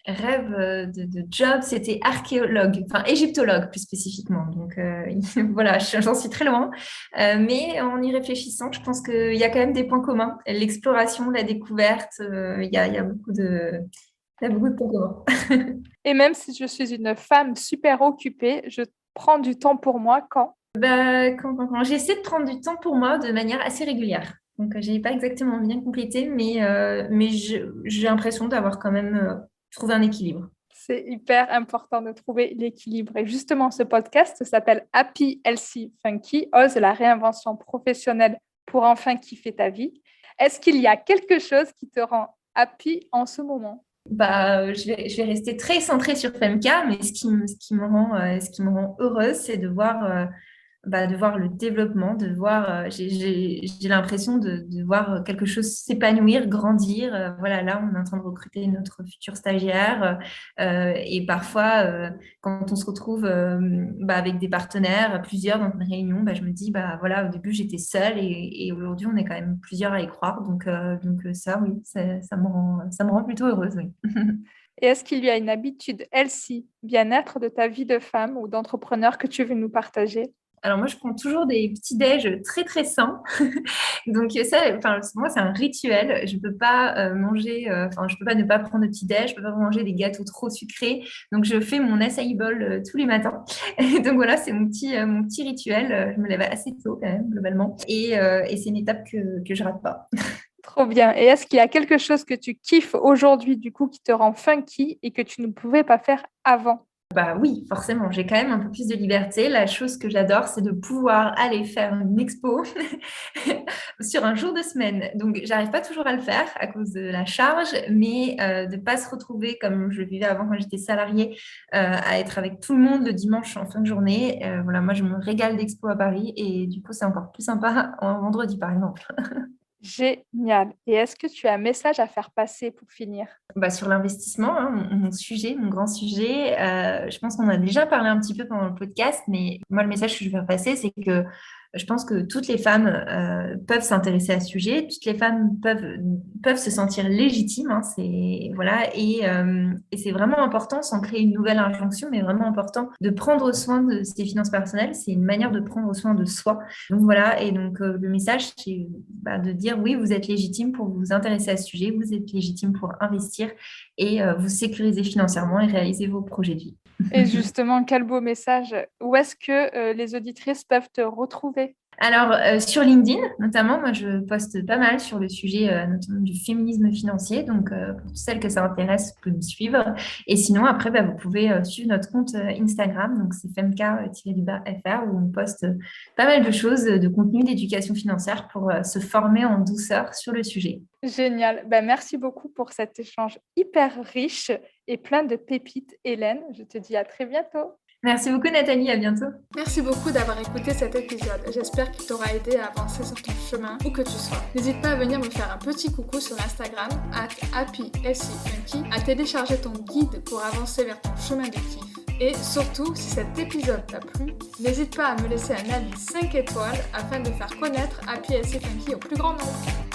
rêve de job, c'était archéologue, enfin égyptologue plus spécifiquement. Donc voilà, j'en suis très loin. Mais en y réfléchissant, je pense qu'il y a quand même des points communs. L'exploration, la découverte, il y a beaucoup de points communs. Et même si je suis une femme super occupée, je prends du temps pour moi quand. Quand j'essaie de prendre du temps pour moi de manière assez régulière. Donc, je n'ai pas exactement bien complété, mais j'ai l'impression d'avoir quand même trouvé un équilibre. C'est hyper important de trouver l'équilibre. Et justement, ce podcast s'appelle Happy, Healthy, Funky, Ose la réinvention professionnelle pour enfin kiffer ta vie. Est-ce qu'il y a quelque chose qui te rend happy en ce moment? Je vais rester très centrée sur Femka, mais ce qui me rend heureuse, c'est de voir le développement, j'ai l'impression de voir quelque chose s'épanouir, grandir. Voilà, là, on est en train de recruter notre futur stagiaire. Et parfois, quand on se retrouve avec des partenaires, plusieurs dans une réunion, je me dis, voilà, au début, j'étais seule et aujourd'hui, on est quand même plusieurs à y croire. Donc ça, oui, ça me rend plutôt heureuse, oui. Et est-ce qu'il y a une habitude healthy, bien-être de ta vie de femme ou d'entrepreneur que tu veux nous partager? Alors moi, je prends toujours des petits déj très très sains. Donc ça, enfin moi, c'est un rituel. Je peux pas manger, je peux pas ne pas prendre de petit déj. Je peux pas manger des gâteaux trop sucrés. Donc je fais mon acai bowl tous les matins. Donc voilà, c'est mon petit rituel. Je me lève assez tôt quand même globalement, et c'est une étape que je rate pas. Trop bien. Et est-ce qu'il y a quelque chose que tu kiffes aujourd'hui, du coup, qui te rend funky et que tu ne pouvais pas faire avant? Bah oui, forcément, j'ai quand même un peu plus de liberté. La chose que j'adore, c'est de pouvoir aller faire une expo sur un jour de semaine. Donc, j'arrive pas toujours à le faire à cause de la charge, mais de pas se retrouver comme je vivais avant quand j'étais salariée, à être avec tout le monde le dimanche en fin de journée. Voilà, moi, je me régale d'expo à Paris et du coup, c'est encore plus sympa en vendredi, par exemple. Génial. Et est-ce que tu as un message à faire passer pour finir? Sur l'investissement, hein, mon sujet, mon grand sujet, je pense qu'on a déjà parlé un petit peu pendant le podcast, mais moi, le message que je veux faire passer, c'est que je pense que toutes les femmes peuvent s'intéresser à ce sujet, toutes les femmes peuvent se sentir légitimes, hein, voilà, et c'est vraiment important, sans créer une nouvelle injonction, mais vraiment important de prendre soin de ses finances personnelles. C'est une manière de prendre soin de soi. Donc voilà, et donc le message, c'est de dire oui, vous êtes légitime pour vous intéresser à ce sujet, vous êtes légitime pour investir et vous sécuriser financièrement et réaliser vos projets de vie. Et justement, quel beau message. Où est-ce que les auditrices peuvent te retrouver? Alors, sur LinkedIn, notamment, moi, je poste pas mal sur le sujet notamment du féminisme financier. Donc, pour toutes celles que ça intéresse, vous pouvez me suivre. Et sinon, après, vous pouvez suivre notre compte Instagram. Donc, c'est femk-fr où on poste pas mal de choses, de contenu d'éducation financière pour se former en douceur sur le sujet. Génial. Merci beaucoup pour cet échange hyper riche et plein de pépites, Hélène. Je te dis à très bientôt. Merci beaucoup, Nathalie. À bientôt. Merci beaucoup d'avoir écouté cet épisode. J'espère qu'il t'aura aidé à avancer sur ton chemin, où que tu sois. N'hésite pas à venir me faire un petit coucou sur Instagram, @happysfunky, à télécharger ton guide pour avancer vers ton chemin de kiff. Et surtout, si cet épisode t'a plu, n'hésite pas à me laisser un avis 5 étoiles afin de faire connaître Happy Funky au plus grand nombre.